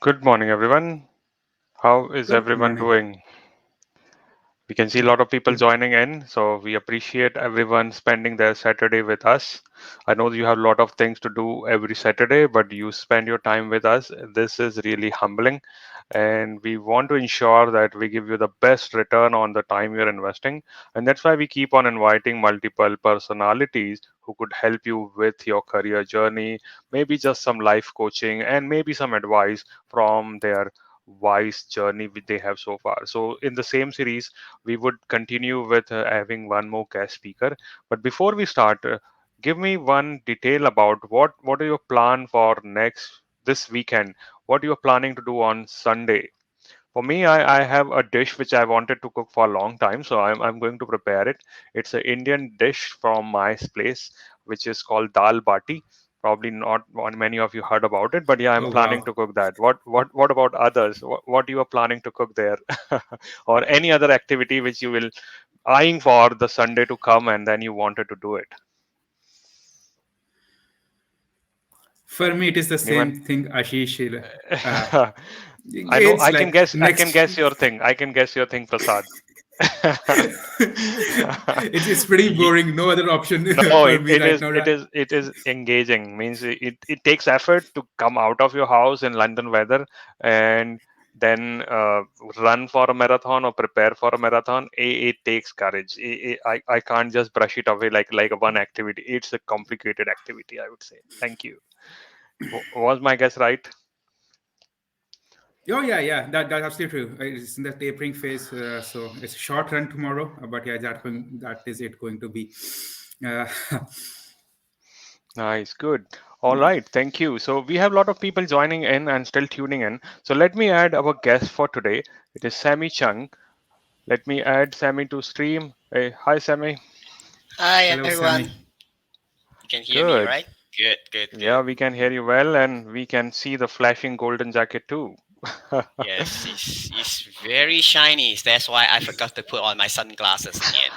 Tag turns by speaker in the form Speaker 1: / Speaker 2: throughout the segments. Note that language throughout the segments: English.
Speaker 1: Good morning, everyone. How is
Speaker 2: Good
Speaker 1: everyone
Speaker 2: morning.
Speaker 1: doing? We can see a lot of people joining in, so we appreciate everyone spending their Saturday with us. I know you have a lot of things to do every Saturday, but you spend your time with us. This is really humbling, and we want to ensure that we give you the best return on the time you're investing. And that's why we keep on inviting multiple personalities who could help you with your career journey, maybe just some life coaching, and maybe some advice from their wise journey which they have so far. So, in the same series, we would continue with having one more guest speaker. But before we start, give me one detail about what are your plan for next this weekend? What you are planning to do on Sunday? For me, I have a dish which I wanted to cook for a long time, so I'm going to prepare it. It's an Indian dish from my place, which is called dal bati. Probably not many of you heard about it, but yeah, I'm
Speaker 2: Oh,
Speaker 1: planning to
Speaker 2: wow.
Speaker 1: cook that. What about others? What you are planning to cook there, or any other activity which you will eyeing for the Sunday to come and then you wanted to do it?
Speaker 2: For me, it is the
Speaker 1: Anyone?
Speaker 2: same thing, Ashish. Uh,
Speaker 1: I know
Speaker 2: it's like
Speaker 1: I can
Speaker 2: next.
Speaker 1: guess your thing. I can guess your thing, Prasad.
Speaker 2: It's pretty
Speaker 1: Ye-
Speaker 2: boring. No other option
Speaker 1: no,
Speaker 2: for me right now.
Speaker 1: it is engaging. Means it takes effort to come out of your house in London weather and then run for a marathon or prepare for a marathon. It takes courage. I can't just brush it away like a one activity. It's a complicated activity, I would say. Thank you. Was my guess right?
Speaker 2: Oh yeah, yeah. That's absolutely true. It's in the tapering phase, so it's a short run tomorrow. But yeah, that is it going to be. Uh,
Speaker 1: Nice, good. All right, thank you. So we have a lot of people joining in and still tuning in. So let me add our guest for today. It is Sammy Chung. Let me add Sammy to stream. Hey, hi Sammy.
Speaker 3: Hi
Speaker 2: Hello,
Speaker 3: everyone.
Speaker 2: Sammy.
Speaker 3: You can hear me,
Speaker 1: Good.
Speaker 3: right? Good, good, good.
Speaker 1: Yeah, we can hear you well, and we can see the flashing golden jacket too.
Speaker 3: Yes, it's very shiny. That's why I forgot to put on my sunglasses again.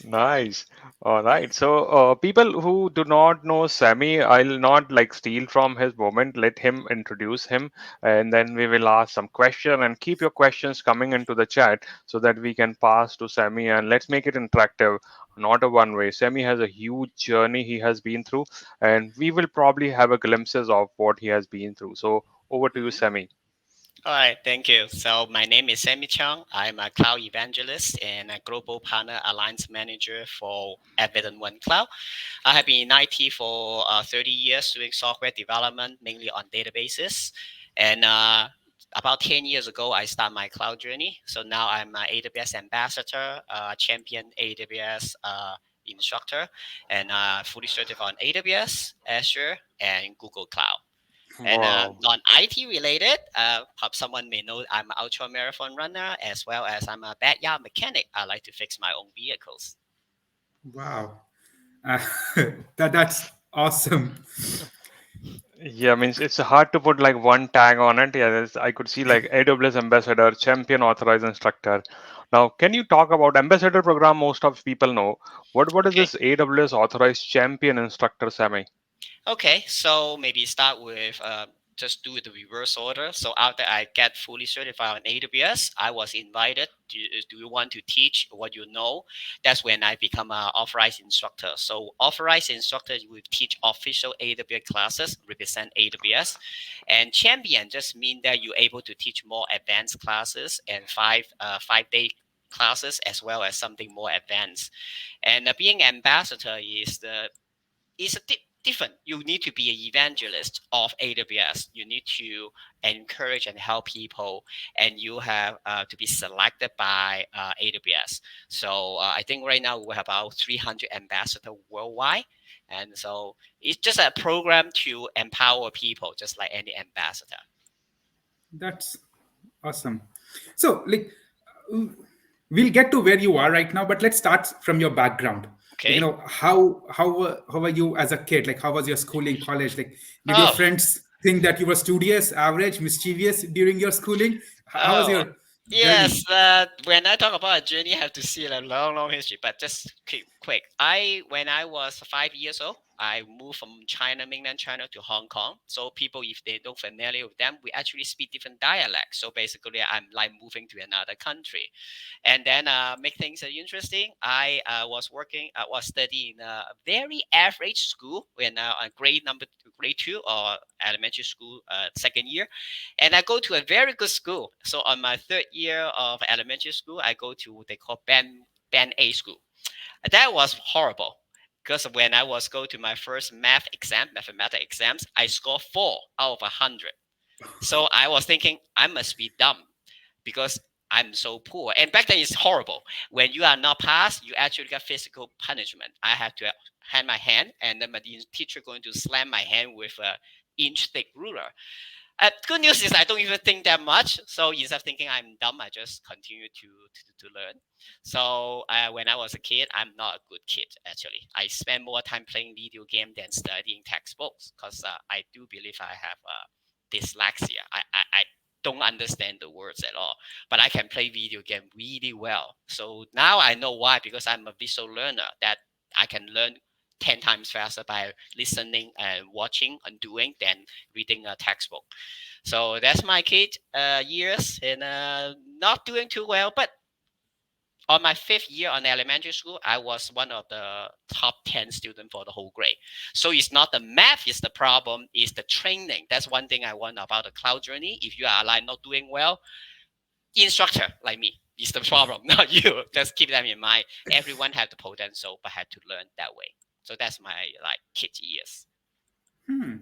Speaker 1: Nice. All right. So, people who do not know Sammy, I'll not like steal from his moment. Let him introduce him, and then we will ask some question and keep your questions coming into the chat so that we can pass to Sammy and let's make it interactive, not a one way. Sammy has a huge journey he has been through, and we will probably have a glimpses of what he has been through. So, over to you,
Speaker 3: Mhm.
Speaker 1: Sammy.
Speaker 3: All right, thank you. So my name is Sammy Cheung. I'm a cloud evangelist and a global partner alliance manager for Evident One Cloud. I have been in IT for 30 years doing software development, mainly on databases. And about 10 years ago, I started my cloud journey. So now I'm an AWS ambassador, champion AWS instructor, and fully certified on AWS, Azure, and Google Cloud. And
Speaker 1: Wow.
Speaker 3: non-IT related, perhaps someone may know I'm an ultra marathon runner as well as I'm a backyard mechanic. I like to fix my own vehicles.
Speaker 2: Wow, uh, that's awesome.
Speaker 1: Yeah, means it's hard to put like one tag on it. Yeah, I could see like AWS ambassador, champion authorized instructor. Now, can you talk about ambassador program? Most of people know. What is
Speaker 3: Okay.
Speaker 1: this AWS authorized champion instructor, Sammy?
Speaker 3: Okay, so maybe start with just do the reverse order. So after I get fully certified on AWS, I was invited. Do you want to teach what you know? That's when I become an authorized instructor. So authorized instructor will teach official AWS classes, represent AWS, and champion just mean that you're able to teach more advanced classes and 5 day classes as well as something more advanced. And being ambassador is different. You need to be an evangelist of AWS. You need to encourage and help people, and you have to be selected by AWS. So I think right now we have about 300 ambassadors worldwide, and so it's just a program to empower people, just like any ambassador.
Speaker 2: That's awesome. So, like, uh, we'll get to where you are right now, but let's start from your background. Like,
Speaker 3: Okay.
Speaker 2: how were you as a kid? Like, how was your schooling, college? Like, did your
Speaker 3: Oh,
Speaker 2: friends think that you were studious, average, mischievous during your schooling? How was
Speaker 3: oh,
Speaker 2: your
Speaker 3: yes.
Speaker 2: journey?
Speaker 3: When I talk about a journey, I have to see a long, long history. But just quick. I when I was 5 years old. I moved from China, mainland China, to Hong Kong. So people, if they don't familiar with them, we actually speak different dialects. So basically, I'm like moving to another country. And then make things interesting. I was studying a very average school when grade two or elementary school, second year, and I go to a very good school. So on my third year of elementary school, I go to what they call band A school. That was horrible because when I was go to my first mathematics exams, I scored 4 out of 100. So I was thinking I must be dumb because I'm so poor. And back then it's horrible. When you are not passed, you actually get physical punishment. I had to hand my hand, and then my teacher going to slam my hand with a inch thick ruler. Good news is I don't even think that much. So instead of thinking I'm dumb, I just continue to learn. So when I was a kid, I'm not a good kid actually. I spend more time playing video game than studying textbooks because I do believe I have dyslexia. I don't understand the words at all, but I can play video game really well. So now I know why, because I'm a visual learner that I can learn 10 times faster by listening and watching and doing than reading a textbook. So that's my kid years, and not doing too well. But on my fifth year on elementary school, I was one of the top 10 students for the whole grade. So it's not the math is the problem, it's the training. That's one thing I want about the cloud journey. If you are like not doing well, instructor like me is the problem, not you. Just keep that in mind. Everyone had the potential, but had to learn that way. So that's my like kid years.
Speaker 2: Hmm.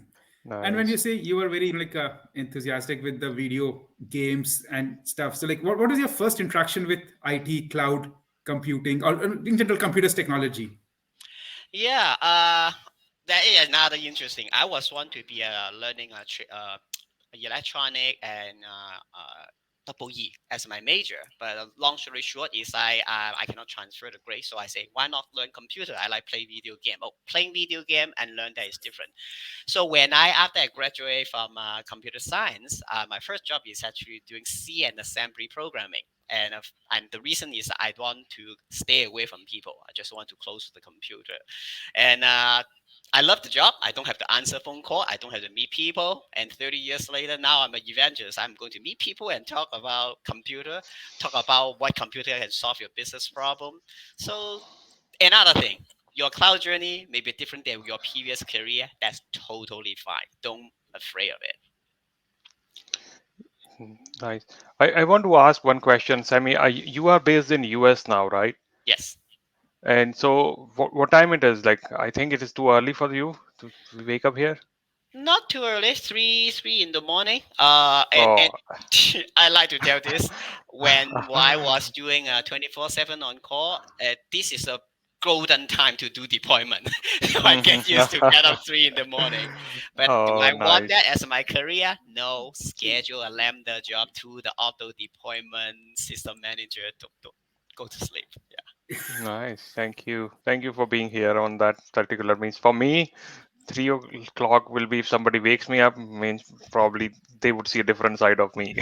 Speaker 2: And when you
Speaker 1: Nice.
Speaker 2: say you were very like enthusiastic with the video games and stuff, so like what was your first interaction with IT, cloud computing, or in general computers technology?
Speaker 3: Yeah, that is another interesting. I was want to be learning electronic and double E as my major. But long story short is I cannot transfer the grade, so I say why not learn computer? I like play video game. Oh, playing video game and learn that is different. So when after I graduate from computer science, my first job is actually doing C and assembly programming. And the reason is I want to stay away from people. I just want to close the computer. And I love the job. I don't have to answer phone call. I don't have to meet people. And 30 years later, now I'm an evangelist. I'm going to meet people and talk about computer, talk about what computer can solve your business problem. So another thing, your cloud journey may be different than your previous career. That's totally fine. Don't afraid of it.
Speaker 1: Nice. I want to ask one question, Sammy. You are based in US now, right?
Speaker 3: Yes.
Speaker 1: And so what time it is? Like, I think it is too early for you to wake up here.
Speaker 3: Not too early, three in the morning. And
Speaker 1: Oh.
Speaker 3: I like to tell this when I was doing 24/7 on call. This is a golden time to do deployment. So I
Speaker 1: Mhm.
Speaker 3: get used to get up 3 in the morning. But do
Speaker 1: Oh,
Speaker 3: I want
Speaker 1: nice.
Speaker 3: that as my career? No. Schedule a lambda job to the auto deployment system manager to go to sleep. Yeah.
Speaker 1: Nice. Thank you. Thank you for being here on that particular means. For me, 3 o'clock will be if somebody wakes me up, means probably they would see a different side of me.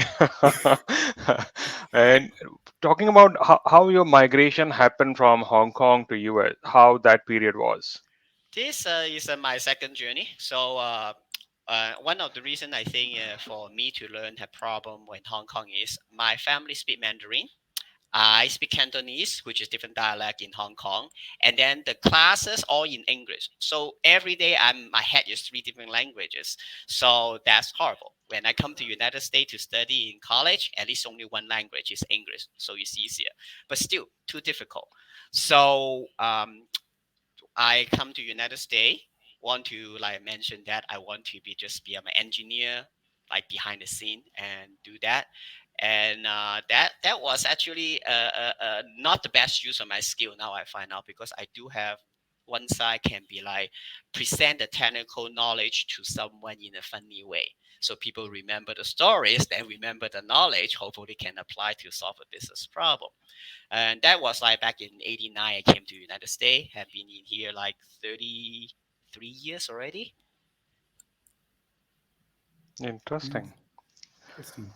Speaker 1: And talking about how your migration happened from Hong Kong to US, how that period was.
Speaker 3: This is my second journey. So one of the reason I think for me to learn a problem in Hong Kong is my family speak Mandarin. I speak Cantonese, which is different dialect in Hong Kong, and then the classes all in English. So every day my head is three different languages. So that's horrible. When I come to United States to study in college, at least only one language is English, so it's easier. But still too difficult. So I come to United States, want to like mention that I want to be an engineer, like behind the scene and do that. And that was actually not the best use of my skill. Now I find out because I do have one side can be like present the technical knowledge to someone in a funny way. So people remember the stories, then remember the knowledge, hopefully can apply to solve a business problem. And that was like back in '89. I came to United States. Have been in here like 33 years already.
Speaker 2: Hmm,
Speaker 1: Interesting.
Speaker 2: interesting.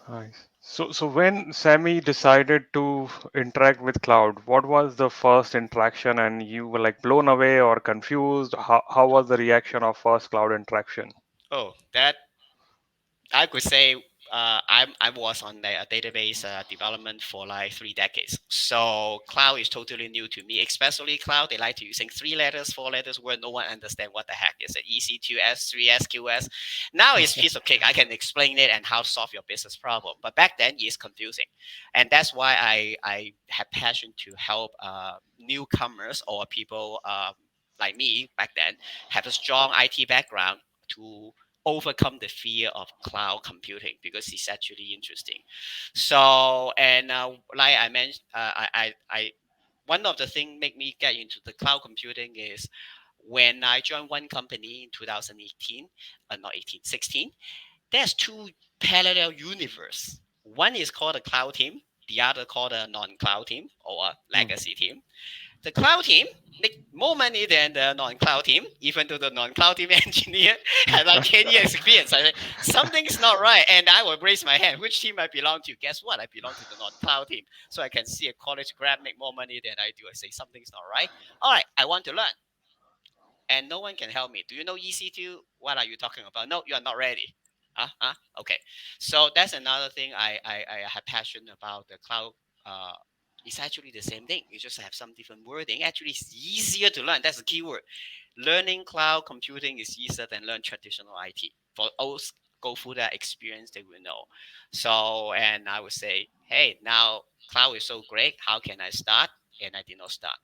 Speaker 1: Nice. So when Sammy decided to interact with cloud, what was the first interaction, and you were like blown away or confused? How was the reaction of first cloud interaction?
Speaker 3: Oh, that I could say I was on the database development for like 3 decades. So cloud is totally new to me, especially cloud. They like to using 3 letters, 4 letters where no one understand what the heck is it. EC2, S3, SQS. Now it's piece of cake. I can explain it and how to solve your business problem. But back then it's confusing, and that's why I have passion to help newcomers or people like me back then have a strong IT background to overcome the fear of cloud computing because it's actually interesting. So, and like I mentioned, one of the things make me get into the cloud computing is when I joined one company in 2018, not 18, 16. There's two parallel universe. One is called a cloud team, the other called a non-cloud team or a
Speaker 1: Hmm.
Speaker 3: legacy team. The cloud team make more money than the non-cloud team, even though the non-cloud team engineer had like 10 years experience. I said, something's not right. And I will raise my hand. Which team I belong to? Guess what? I belong to the non-cloud team. So I can see a college grad make more money than I do. I say something's not right. All right, I want to learn. And no one can help me. Do you know EC2? What are you talking about? No, you are not ready. Okay. So that's another thing I have passion about the cloud. Uh, it's actually the same thing. You just have some different wording. Actually, it's easier to learn. That's the key word. Learning cloud computing is easier than learn traditional IT. For those go through that experience, they will know. So, and I would say, hey, now cloud is so great. How can I start? And I did not start.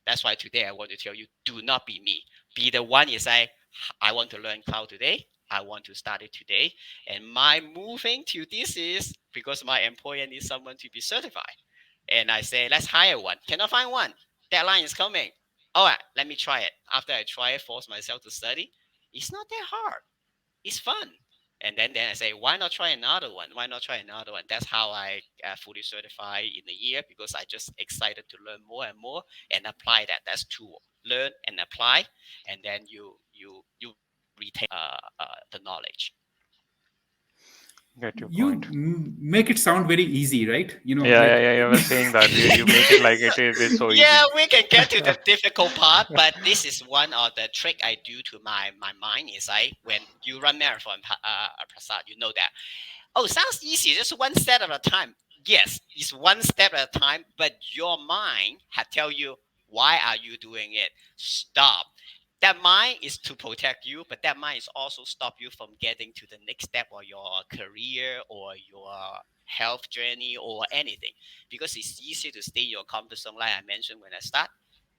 Speaker 3: That's why today I want to tell you, do not be me. Be the one you say, I want to learn cloud today. I want to start it today. And my moving to this is because my employer needs someone to be certified. And I say, let's hire one. Cannot find one. Deadline is coming. All right, let me try it. After I try it, force myself to study. It's not that hard. It's fun. And then I say, why not try another one? Why not try another one? That's how I fully certify in a year because I just excited to learn more and more and apply that. That's two: learn and apply, and then you retain the knowledge.
Speaker 1: Get your
Speaker 2: You
Speaker 1: point.
Speaker 2: make it sound very easy, right?
Speaker 1: Yeah, yeah,
Speaker 2: Like
Speaker 1: yeah. I was saying that you make it like it is so
Speaker 3: Yeah,
Speaker 1: easy.
Speaker 3: we can get to the difficult part, but this is one of the trick I do to my mind is I when you run marathon, Prasad, you know that. Oh, sounds easy. Just one step at a time. Yes, it's one step at a time, but your mind had tell you why are you doing it? Stop. That mind is to protect you, but that mind is also stop you from getting to the next step of your career or your health journey or anything. Because it's easy to stay in your comfort zone, like I mentioned when I start.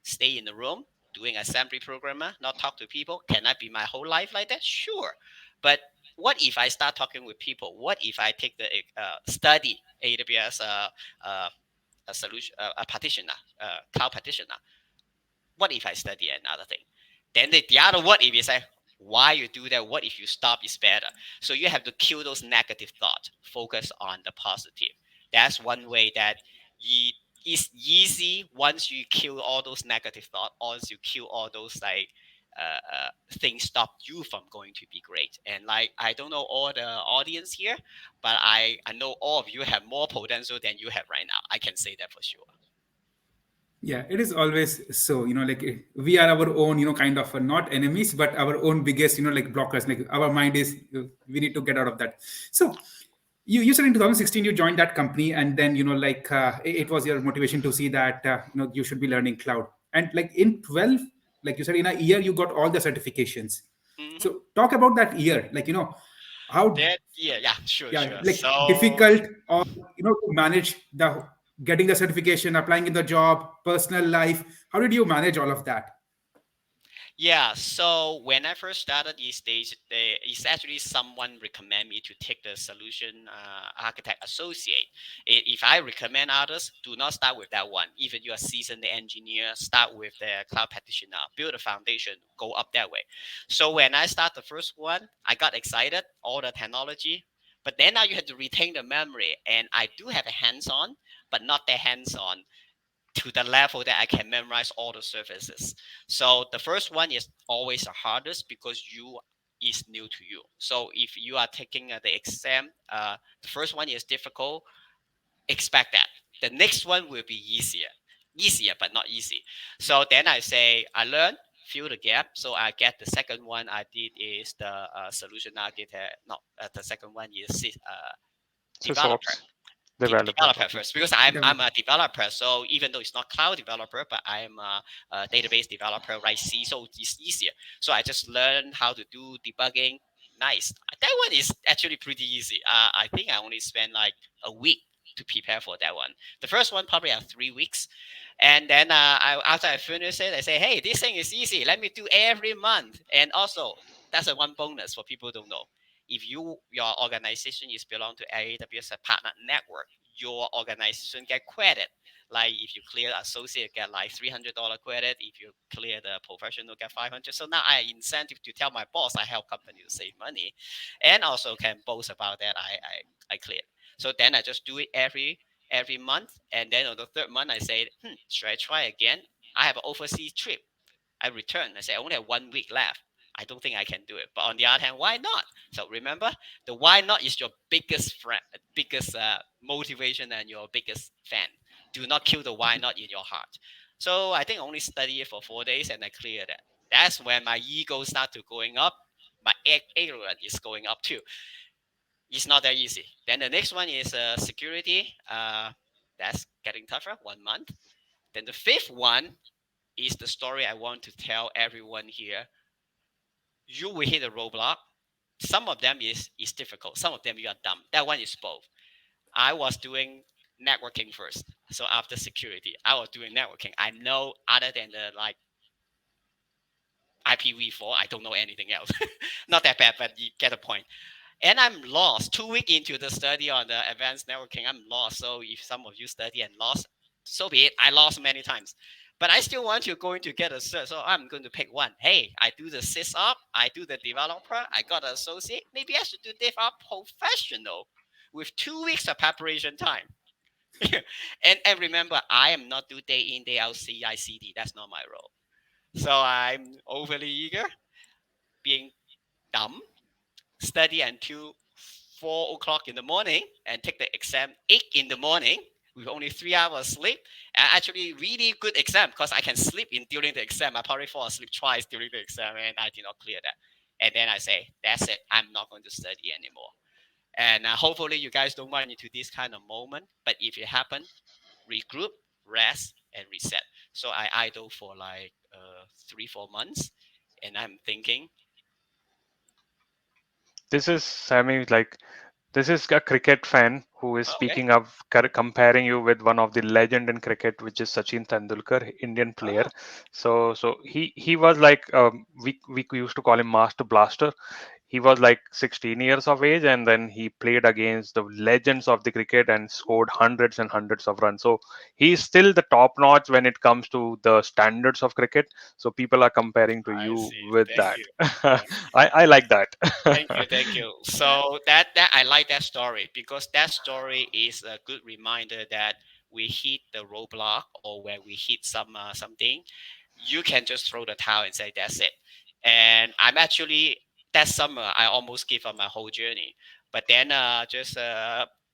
Speaker 3: Stay in the room, doing assembly programmer, not talk to people. Can I be my whole life like that? Sure. But what if I start talking with people? What if I take the study AWS a solution a partitioner, cloud partitioner? What if I study another thing? Then the other what if is like, why you do that? What if you stop is better? So you have to kill those negative thoughts. Focus on the positive. That's one way that you it's easy once you kill all those negative thoughts, once you kill all those like things stop you from going to be great. And like I don't know all the audience here, but I know all of you have more potential than you have right now. I can say that for sure.
Speaker 2: yeah, it is always so, like we are our own, kind of not enemies, but our own biggest, like blockers. Like our mind is, we need to get out of that. So you said in 2016 you joined that company, and then like it was your motivation to see that you should be learning cloud, and like in 12, like you said, in a year you got all the certifications.
Speaker 3: Hmm.
Speaker 2: So talk about that year, like how,
Speaker 3: That yeah, sure,
Speaker 2: yeah,
Speaker 3: sure.
Speaker 2: like
Speaker 3: So
Speaker 2: difficult, or to manage the getting the certification, applying in the job, personal life. How did you manage all of that?
Speaker 3: yeah, so when I first started these days, it's actually someone recommend me to take the solution architect associate. If I recommend others, do not start with that one. Even you're a seasoned engineer, start with the cloud practitioner, build a foundation, go up that way. So when I start the first one, I got excited, all the technology, but then now you have to retain the memory. And I do have a hands-on, but not the hands-on to the level that I can memorize all the services. So the first one is always the hardest because you is new to you. So if you are taking the exam, the first one is difficult, expect that. The next one will be easier but not easy. So then I say I learn, fill the gap. So I get the second one I did is the solution architect. No, the second one is developer.
Speaker 1: SysOps developer.
Speaker 3: Developer
Speaker 1: Okay.
Speaker 3: first because I'm
Speaker 2: Developer.
Speaker 3: a developer. So even though it's not cloud developer, but I'm a database developer, right? C, so it's easier. So I just learned how to do debugging. Nice. That one is actually pretty easy. I think I only spent like a week to prepare for that one. The first one probably had 3 weeks, and then after I finish it, I say, hey, this thing is easy. Let me do every month. And also, that's a one bonus for people who don't know. If your organization is belong to AWS partner network, your organization get credit. Like if you clear associate, get like $300 credit. If you clear the professional, get 500. So now I incentive to tell my boss I help company to save money, and also can boast about that I cleared. So then I just do it every month, and then on the third month I say, should I try again? I have an overseas trip. I return. I say I only have 1 week left. I don't think I can do it. But on the other hand, why not? So remember, the why not is your biggest friend, biggest motivation, and your biggest fan. Do not kill the why not in your heart. So I think I only study it for 4 days and I cleared it. That's when my ego start to going up. My arrogance is going up too. It's not that easy. Then the next one is security. That's getting tougher. 1 month. Then the fifth one is the story I want to tell everyone here. You will hit a roadblock. Some of them is difficult. Some of them you are dumb. That one is both. I was doing networking first. So after security, I was doing networking. I know other than the like IPv4, I don't know anything else. Not that bad, but you get the point. And I'm lost. 2 weeks into the study on the advanced networking, I'm lost. So if some of you study and lost, so be it. I lost many times. But I still want to going to get a cert. So I'm going to pick one. Hey, I do the sysop, I do the developer, I got an associate. Maybe I should do DevOps professional with 2 weeks of preparation time. And remember, I am not do day in, day out CI/CD. That's not my role. So I'm overly eager, being dumb, study until 4 o'clock in the morning and take the exam 8 in the morning with only 3 hours sleep. And actually, really good exam because I can sleep in during the exam. I probably fall asleep twice during the exam and I did not clear that. And then I say, that's it. I'm not going to study anymore. And hopefully, you guys don't run into this kind of moment. But if it happen, regroup, rest, and reset. So I idle for like 3 4 months, and I'm thinking,
Speaker 1: This is Sammy, like this is a cricket fan who is
Speaker 3: okay,
Speaker 1: speaking of comparing you with one of the legend in cricket, which is Sachin Tendulkar, Indian player.
Speaker 3: oh,
Speaker 1: So he was like we used to call him Master Blaster. He was like 16 years of age, and then he played against the legends of the cricket and scored hundreds and hundreds of runs. So he's still the top notch when it comes to the standards of cricket. So people are comparing to
Speaker 3: I
Speaker 1: you
Speaker 3: see.
Speaker 1: with
Speaker 3: Thank
Speaker 1: that.
Speaker 3: you. Yeah.
Speaker 1: I like that.
Speaker 3: Thank you, thank you. So that I like that story because that story is a good reminder that we hit the roadblock or where we hit something, you can just throw the towel and say that's it. And I'm actually that summer I almost give up my whole journey, but then just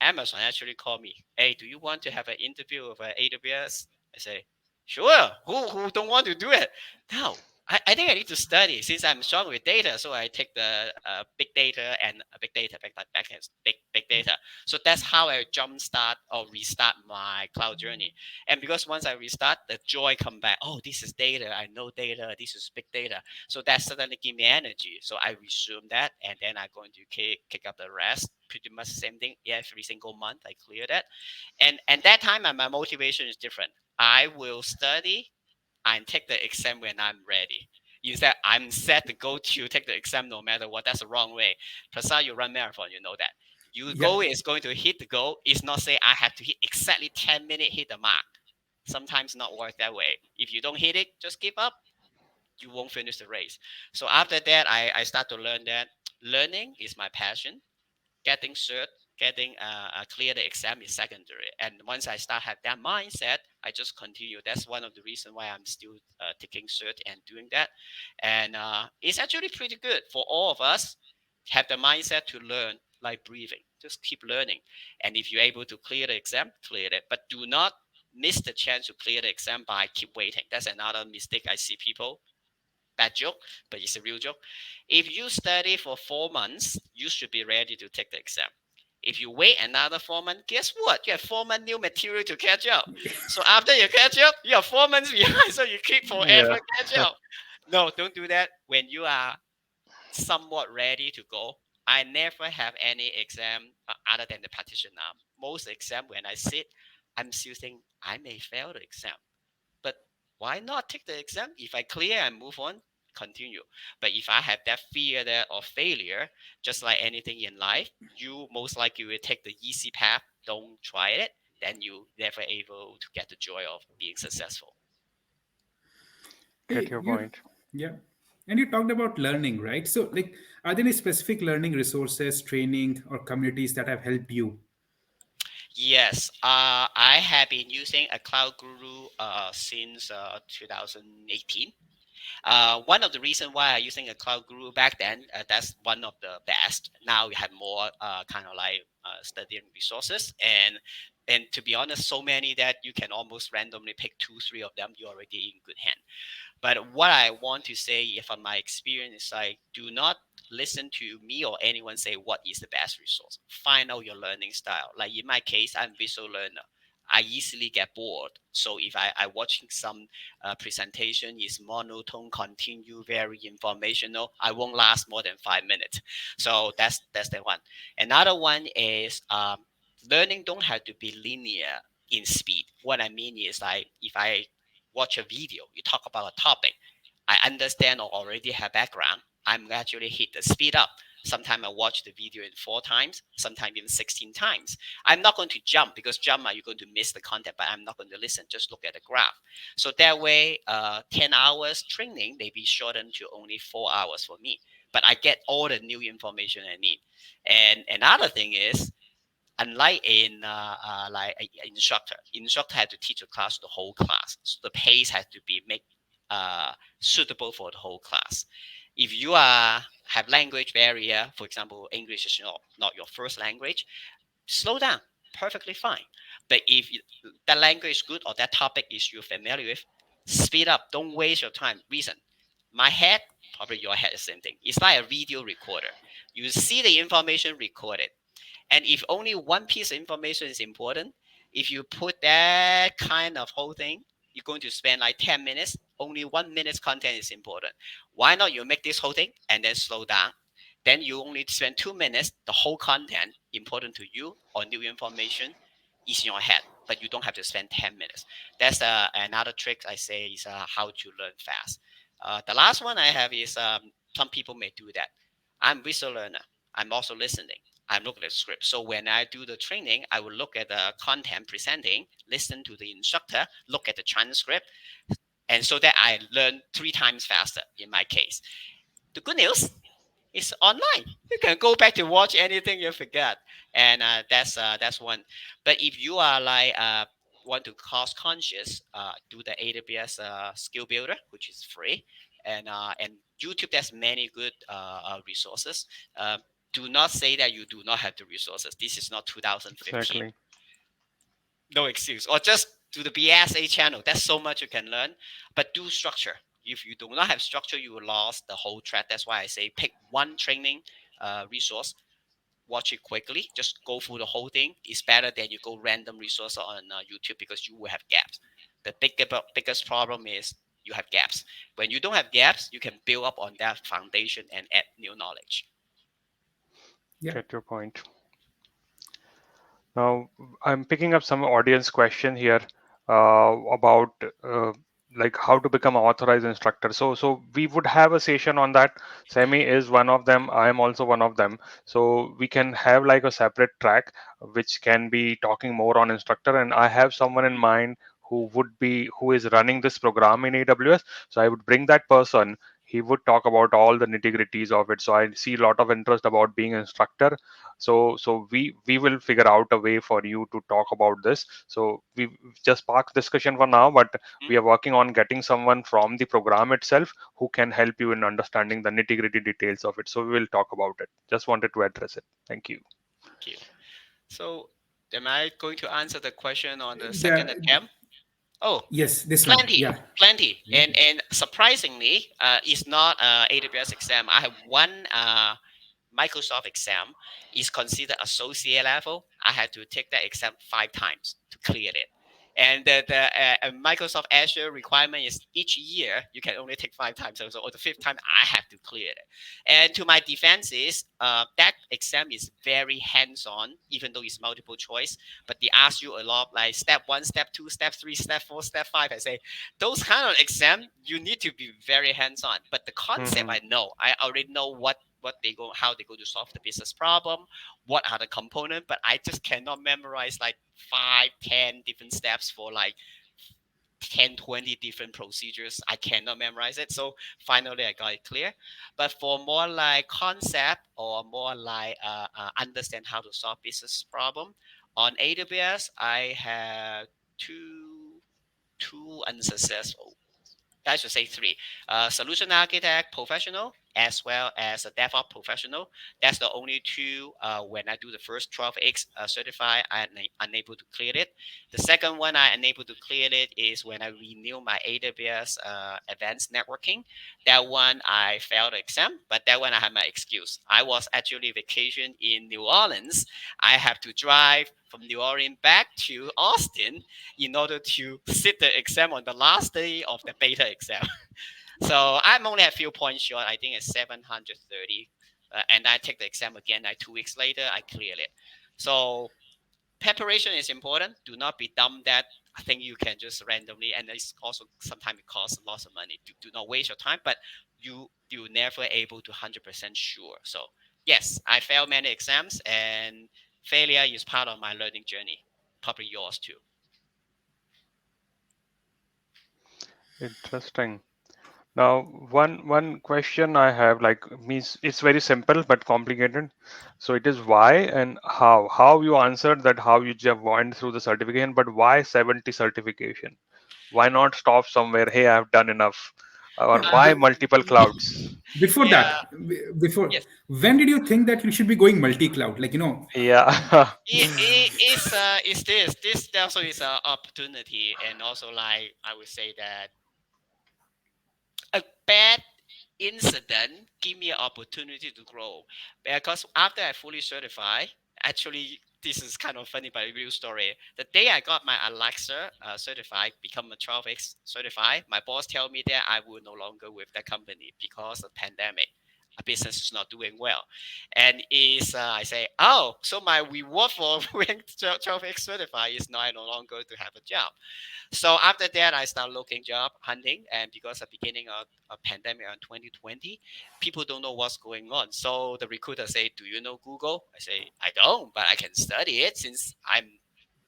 Speaker 3: Amazon actually called me. Hey, do you want to have an interview with AWS? I say sure. Who don't want to do it? No, I think I need to study since I'm strong with data. So I take the big data and big data. So that's how I jumpstart or restart my cloud journey. And because once I restart, the joy come back. Oh, this is data. I know data. This is big data. So that suddenly give me energy. So I resume that, and then I'm going to kick up the rest. Pretty much the same thing every single month. I clear that, and that time my motivation is different. I will study and take the exam when I'm ready. Instead, I'm set to go to take the exam no matter what. That's the wrong way. Plus, you run marathon, you know that. Your
Speaker 2: Yeah.
Speaker 3: goal is going to hit the goal. It's not say I have to hit exactly 10 minutes, hit the mark. Sometimes not work that way. If you don't hit it, just give up. You won't finish the race. So after that, I start to learn that learning is my passion. Getting cert Getting clear the exam is secondary. And once I start have that mindset, I just continue. That's one of the reasons why I'm still taking cert and doing that. And it's actually pretty good for all of us. Have the mindset to learn like breathing. Just keep learning. And if you're able to clear the exam, clear it. But do not miss the chance to clear the exam by keep waiting. That's another mistake I see people. Bad joke, but it's a real joke. If you study for 4 months, you should be ready to take the exam. If you wait another 4 months, guess what? You have 4 months new material to catch up. So after you catch up, you are 4 months behind. So you keep
Speaker 1: Yeah.
Speaker 3: forever catch up. No, don't do that. When you are somewhat ready to go, I never have any exam other than the partition now. Most exam when I sit, I'm still thinking I may fail the exam. But why not take the exam? If I clear and move on, continue. But if I have that fear that of failure, just like anything in life, you most likely will take the easy path. Don't try it. Then you never able to get the joy of being successful.
Speaker 1: Get
Speaker 2: Hey,
Speaker 1: your
Speaker 2: you,
Speaker 1: point.
Speaker 2: yeah. And you talked about learning, right? So, like, are there any specific learning resources, training, or communities that have helped you?
Speaker 3: Yes, I have been using a cloud guru since 2018. One of the reasons why I'm using a cloud guru back then, that's one of the best. Now we have more kind of like studying resources, and to be honest, so many that you can almost randomly pick two, three of them. You're already in good hand. But what I want to say from my experience is like, do not listen to me or anyone say what is the best resource. Find out your learning style. Like in my case, I'm visual learner. I easily get bored. So if I watching some presentation is monotone, continue, very informational, I won't last more than 5 minutes. So that's the one. Another one is learning don't have to be linear in speed. What I mean is like if I watch a video, you talk about a topic, I understand or already have background, I'm actually hit the speed up. Sometimes I watch the video in 4 times, sometimes even 16 times. I'm not going to jump because jump you're going to miss the content, but I'm not going to listen. Just look at the graph. So that way, 10 hours training may be shortened to only 4 hours for me. But I get all the new information I need. And another thing is unlike in like a instructor had to teach a class the whole class, so the pace has to be made suitable for the whole class. If you are have language barrier, for example English is not your first language, slow down, perfectly fine. But if that language is good or that topic is you're familiar with, speed up, don't waste your time. Reason, my head, probably your head is the same thing. It's like a video recorder. You see the information recorded, and if only one piece of information is important, if you put that kind of whole thing, you're going to spend like 10 minutes. Only 1 minute's content is important. Why not you make this whole thing and then slow down? Then you only spend 2 minutes. The whole content important to you or new information is in your head, but you don't have to spend 10 minutes. That's another trick I say is how to learn fast. The last one I have is some people may do that. I'm visual learner. I'm also listening. I'm looking at the script. So when I do the training, I will look at the content presenting, listen to the instructor, look at the transcript, and so that I learn 3 times faster in my case. The good news is online. You can go back to watch anything you forgot, and that's one. But if you are like want to cost conscious, do the AWS Skill Builder, which is free, and YouTube. There's many good resources. Uh, do not say that you do not have the resources. This is not 2015.
Speaker 1: Exactly.
Speaker 3: No excuse. Or just do the BSA channel. That's so much you can learn. But do structure. If you do not have structure, you will lost the whole track. That's why I say pick one training resource, watch it quickly, just go through the whole thing. It's better than you go random resource on YouTube because you will have gaps. The biggest problem is you have gaps. When you don't have gaps, you can build up on that foundation and add new knowledge.
Speaker 2: Yeah.
Speaker 1: Get your point. Now, I'm picking up some audience question here about like how to become an authorized instructor. So we would have a session on that. Semi is one of them. I am also one of them. So we can have like a separate track which can be talking more on instructor. And I have someone in mind who is running this program in AWS. So I would bring that person. he would talk about all the nitty gritties of it. So I see a lot of interest about being an instructor. So we will figure out a way for you to talk about this. So we just parked discussion for now, but
Speaker 3: Hmm?
Speaker 1: we are working on getting someone from the program itself who can help you in understanding the nitty gritty details of it. So we will talk about it. Just wanted to address it. Thank you.
Speaker 3: Thank you. So, am I going to answer the question on the second
Speaker 2: The
Speaker 3: attempt? Oh,
Speaker 2: yes, this one.
Speaker 3: plenty,
Speaker 2: Yeah.
Speaker 3: plenty, and surprisingly, it's not AWS exam. I have one Microsoft exam is considered associate level. I had to take that exam 5 times to clear it. And the Microsoft Azure requirement is each year you can only take 5 times. So on the fifth time, I have to clear it. And to my defense is that exam is very hands-on, even though it's multiple choice. But they ask you a lot, like step 1, step 2, step 3, step 4, step 5. I say those kind of exam you need to be very hands-on. But the concept
Speaker 1: Hmm.
Speaker 3: I know. I already know what they go, how they go to solve the business problem, what are the components, but I just cannot memorize like 5, 10 different steps for like 10, 20 different procedures. I cannot memorize it. So finally I got it clear. But for more like concept or more like understand how to solve business problem on AWS, I have two unsuccessful, I should say three. Solution architect professional as well as a DevOps professional. That's the only two when I do the first 12x certified, I'm unable to clear it. The second one I unable to clear it is when I renew my AWS advanced networking. That one I failed the exam, but that one I had my excuse. I was actually vacation in New Orleans. I have to drive from New Orleans back to Austin in order to sit the exam on the last day of the beta exam. So I'm only a few points short. I think it's 730. And I take the exam again. 2 weeks later, I cleared it. So preparation is important. Do not be dumb that I think you can just randomly, and it's also sometimes it costs lots of money. Do not waste your time, but you never able to 100% sure. So yes, I failed many exams, and failure is part of my learning journey. Probably yours too.
Speaker 1: Interesting. Now, one question I have, like, means it's very simple but complicated. So it is why and how. How you answered that, how you just went through the certification, but why 70 certification? Why not stop somewhere? Hey, I've done enough. Or
Speaker 2: No,
Speaker 1: why multiple clouds?
Speaker 2: before
Speaker 3: Yeah.
Speaker 2: that, before,
Speaker 3: Yes.
Speaker 2: when did you think that you should be going multi-cloud? Like,
Speaker 1: Yeah.
Speaker 3: It's this also is an opportunity, and also like I would say that a bad incident give me an opportunity to grow, because after I fully certified, actually this is kind of funny but a real story. The day I got my Alexa certified, become a 12x certified, my boss tell me that I will no longer with that company because of pandemic. A business is not doing well, and is I say, oh, so my reward for being 12x certified is now I no longer to have a job. So after that, I start looking job hunting, and because of beginning of a pandemic in 2020, people don't know what's going on. So the recruiter say, "Do you know Google?" I say, "I don't, but I can study it since I'm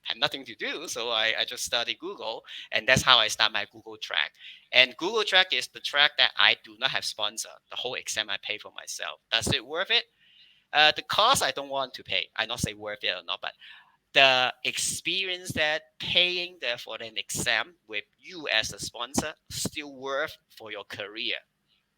Speaker 3: have nothing to do. So I just study Google, and that's how I start my Google track. And Google track is the track that I do not have sponsor. The whole exam I pay for myself. Does it worth it? The cost I don't want to pay. I not say worth it or not, but the experience that paying there for an exam with you as a sponsor still worth for your career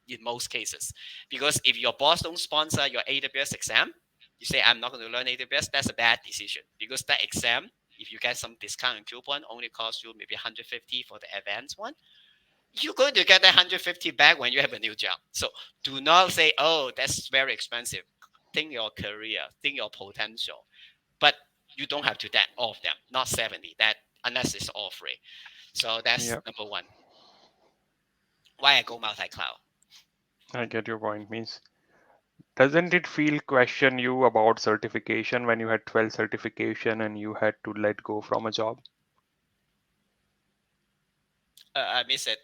Speaker 3: in most cases. Because if your boss don't sponsor your AWS exam, you say I'm not going to learn AWS, that's a bad decision. Because that exam, if you get some discount and coupon, only cost you maybe 150 for the advanced one. You're going to get that 150 back when you have a new job. So do not say, oh, that's very expensive. Think your career, think your potential, but you don't have to that all of them, not 70. That unless it's all free. So that's
Speaker 1: Yeah,
Speaker 3: number one. Why I go multi-cloud?
Speaker 1: I get your point. Means, doesn't it feel question you about certification when you had 12 certification and you had to let go from a job?
Speaker 3: I miss it.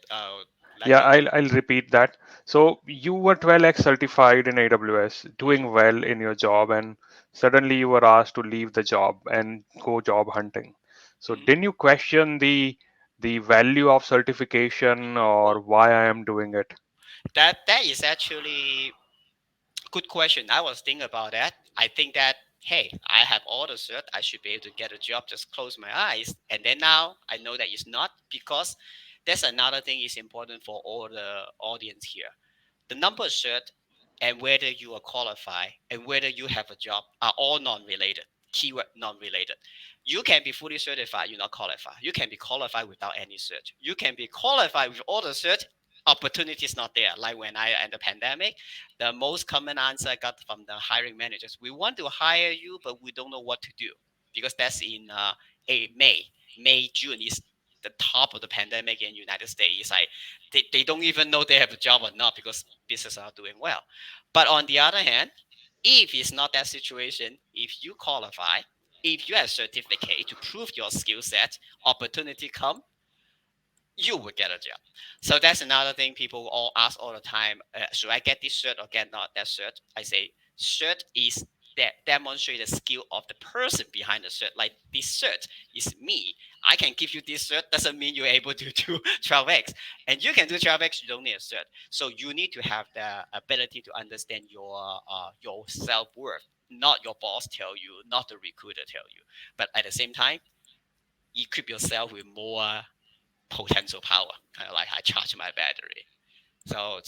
Speaker 3: Let
Speaker 1: Yeah,
Speaker 3: go.
Speaker 1: I'll repeat that. So you were 12x certified in AWS,
Speaker 3: Mm,
Speaker 1: doing well in your job, and suddenly you were asked to leave the job and go job hunting. So
Speaker 3: mm.
Speaker 1: didn't you question the value of certification
Speaker 3: Oh,
Speaker 1: or why I am doing it?
Speaker 3: That is actually good question. I was thinking about that. I think that hey, I have all the cert. I should be able to get a job. Just close my eyes, and then now I know that it's not because that's another thing is important for all the audience here. The number of cert and whether you are qualified and whether you have a job are all non-related. Keyword non-related. You can be fully certified, you're not qualified. You can be qualified without any cert. You can be qualified with all the cert. Opportunity is not there. Like when I in the pandemic, the most common answer I got from the hiring managers: "We want to hire you, but we don't know what to do," because that's in May, June is the top of the pandemic in United States. It's like they don't even know they have a job or not because business are doing well. But on the other hand, if it's not that situation, if you qualify, if you have certificate to prove your skill set, opportunity come, you will get a job. So that's another thing people all ask all the time. Should I get this cert or get not that cert? I say cert is that demonstrate the skill of the person behind the cert. Like this cert is me. I can give you this cert doesn't mean you're able to do 12x. And you can do 12x, you don't need a cert. So you need to have the ability to understand your self-worth. Not your boss tell you, not the recruiter tell you. But at the same time, equip yourself with more potential power, kind of like I charge my battery. So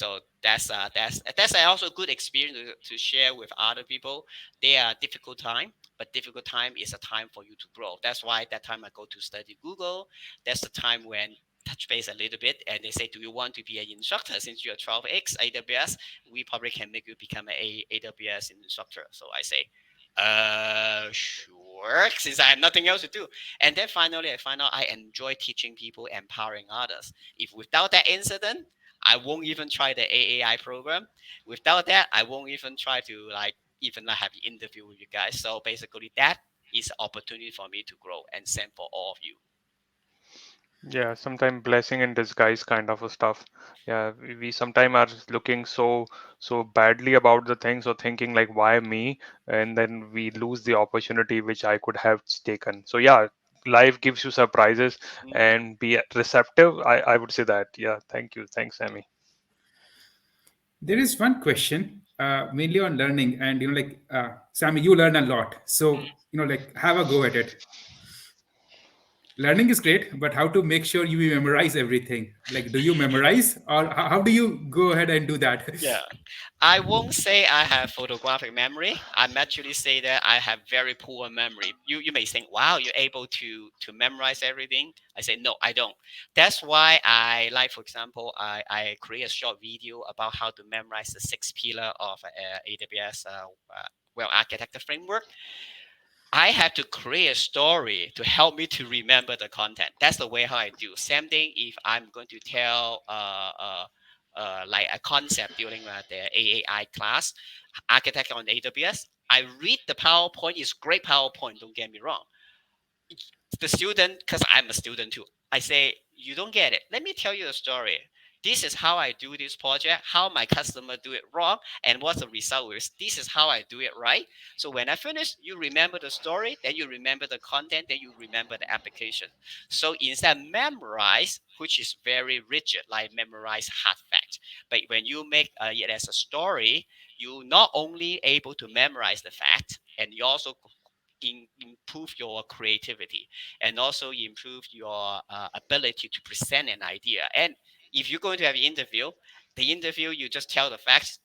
Speaker 3: that's also good experience to share with other people. They are difficult time, but difficult time is a time for you to grow. That's why that time I go to study Google. That's the time when touch base a little bit and they say, do you want to be an instructor? Since you're 12x AWS, we probably can make you become an AWS instructor. So I say, sure, since I have nothing else to do. And then finally I find out I enjoy teaching people, empowering others. If without that incident, I won't even try the AAI program. Without that, I won't even try to like even like have an interview with you guys. So basically, that is opportunity for me to grow and send for all of you.
Speaker 1: Yeah, sometimes blessing in disguise kind of a stuff. Yeah, we sometimes are looking so badly about the things or thinking like why me, and then we lose the opportunity which I could have taken. So yeah, life gives you surprises
Speaker 3: Mm.
Speaker 1: and be receptive. I would say that. Yeah, thank you. Thanks, Sammy.
Speaker 2: There is one question, mainly on learning, and like Sammy, you learn a lot, so like have a go at it. Learning is great, but how to make sure you memorize everything? Like, do you memorize, or how do you go ahead and do that?
Speaker 3: Yeah, I won't say I have photographic memory. I'm actually say that I have very poor memory. You may think, wow, you're able to memorize everything. I say no, I don't. That's why I like, for example, I create a short video about how to memorize the six pillar of AWS well architecture framework. I have to create a story to help me to remember the content. That's the way how I do. Same thing if I'm going to tell like a concept during the AAI class, architecture on AWS. I read the PowerPoint. It's great PowerPoint. Don't get me wrong. The student, because I'm a student too, I say, you don't get it. Let me tell you a story. This is how I do this project, how my customer do it wrong, and what the result is. This is how I do it right. So when I finish, you remember the story, then you remember the content, then you remember the application. So instead memorize, which is very rigid, like memorize hard fact. But when you make it as a story, you not only able to memorize the fact, and you also improve your creativity and also improve your ability to present an idea. And if you're going to have an interview, the interview you just tell the facts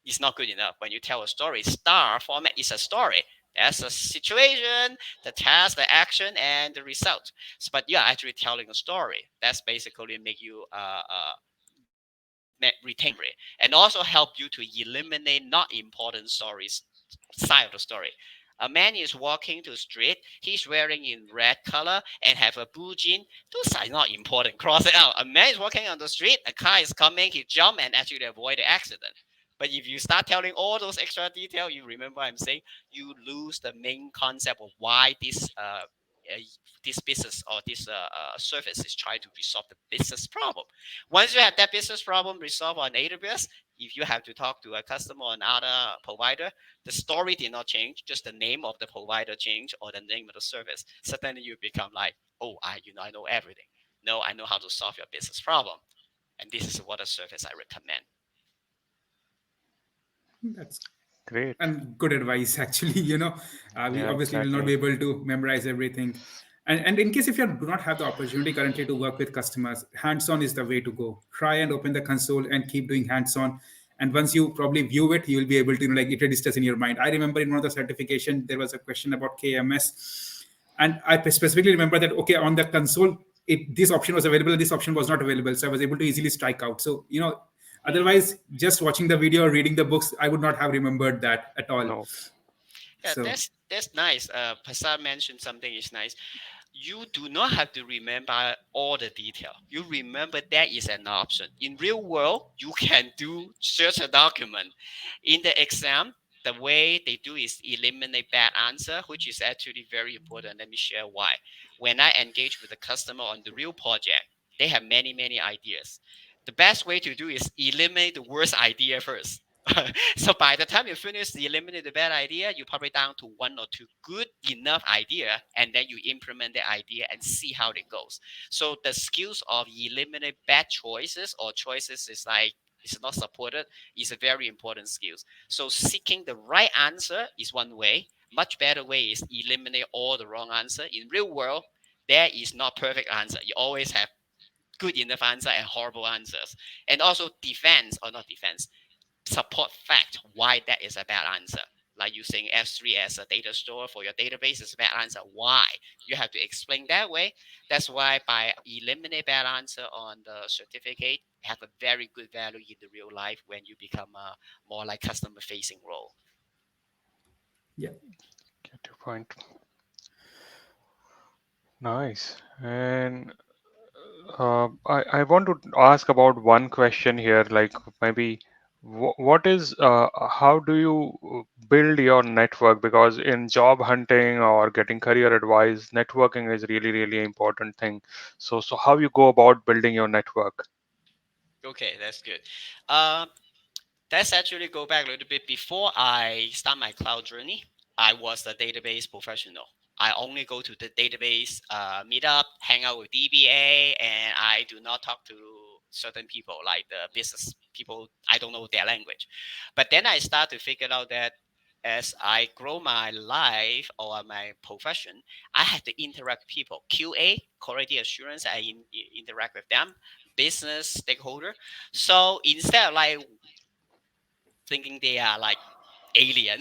Speaker 3: is not good enough. When you tell a story, star format is a story. That's a situation, the task, the action, and the result. But you're actually telling a story. That's basically make you retain memory and also help you to eliminate not important stories side of the story. A man is walking to the street. He's wearing in red color and have a blue jean. Those are not important. Cross it out. A man is walking on the street. A car is coming. He jump and actually avoid the accident. But if you start telling all those extra detail, you remember I'm saying you lose the main concept of why this business or this service is trying to resolve the business problem. Once you have that business problem resolved on AWS, if you have to talk to a customer or another provider, the story did not change, just the name of the provider changed or the name of the service. Suddenly you become like, oh, I know everything. No, I know how to solve your business problem. And this is what a service I recommend.
Speaker 2: That's
Speaker 1: Great.
Speaker 2: and good advice actually. We
Speaker 1: Yeah,
Speaker 2: obviously will not be
Speaker 1: exactly.
Speaker 2: able to memorize everything, and in case if you do not have the opportunity currently to work with customers, hands-on is the way to go. Try and open the console and keep doing hands-on, and once you probably view it, you will be able to, like, it registers in your mind. I remember in one of the certification there was a question about KMS, and I specifically remember that, okay, on the console, this option was available, this option was not available, so I was able to easily strike out. So,
Speaker 3: Mm.
Speaker 2: otherwise, just watching the video or reading the books, I would not have remembered that at all.
Speaker 1: No.
Speaker 3: Yeah,
Speaker 2: So,
Speaker 3: that's nice. Prasad mentioned something is nice. You do not have to remember all the detail. You remember that is an option. In real world, you can do search a document. In the exam, the way they do is eliminate bad answer, which is actually very important. Let me share why. When I engage with the customer on the real project, they have many ideas. The best way to do is eliminate the worst idea first. So by the time you finish eliminate the bad idea, you're probably down to one or two good enough idea, and then you implement the idea and see how it goes. So the skills of eliminate bad choices or choices is like is not supported is a very important skills. So seeking the right answer is one way. Much better way is eliminate all the wrong answer. In real world, there is not perfect answer. You always have good enough answer and horrible answers. And also defense or not defense support fact why that is a bad answer. Like using S3 as a data store for your database is a bad answer. Why? You have to explain that way. That's why by eliminate bad answer on the certificate, have a very good value in the real life when you become a more like customer facing role.
Speaker 2: yeah.
Speaker 1: Get your point. Nice. And I want to ask about one question here, like maybe what is how do you build your network? Because in job hunting or getting career advice, networking is really important thing. So how you go about building your network?
Speaker 3: Okay, that's good. Um, Let's actually go back a little bit. Before I start my cloud journey, I was a database professional. I only go to the database meetup, hang out with DBA, and I do not talk to certain people like the business people. I don't know their language. But then I start to figure out that as I grow my life or my profession, I have to interact with people. QA, quality assurance, interact with them. Business stakeholder. So instead of like thinking they are like alien,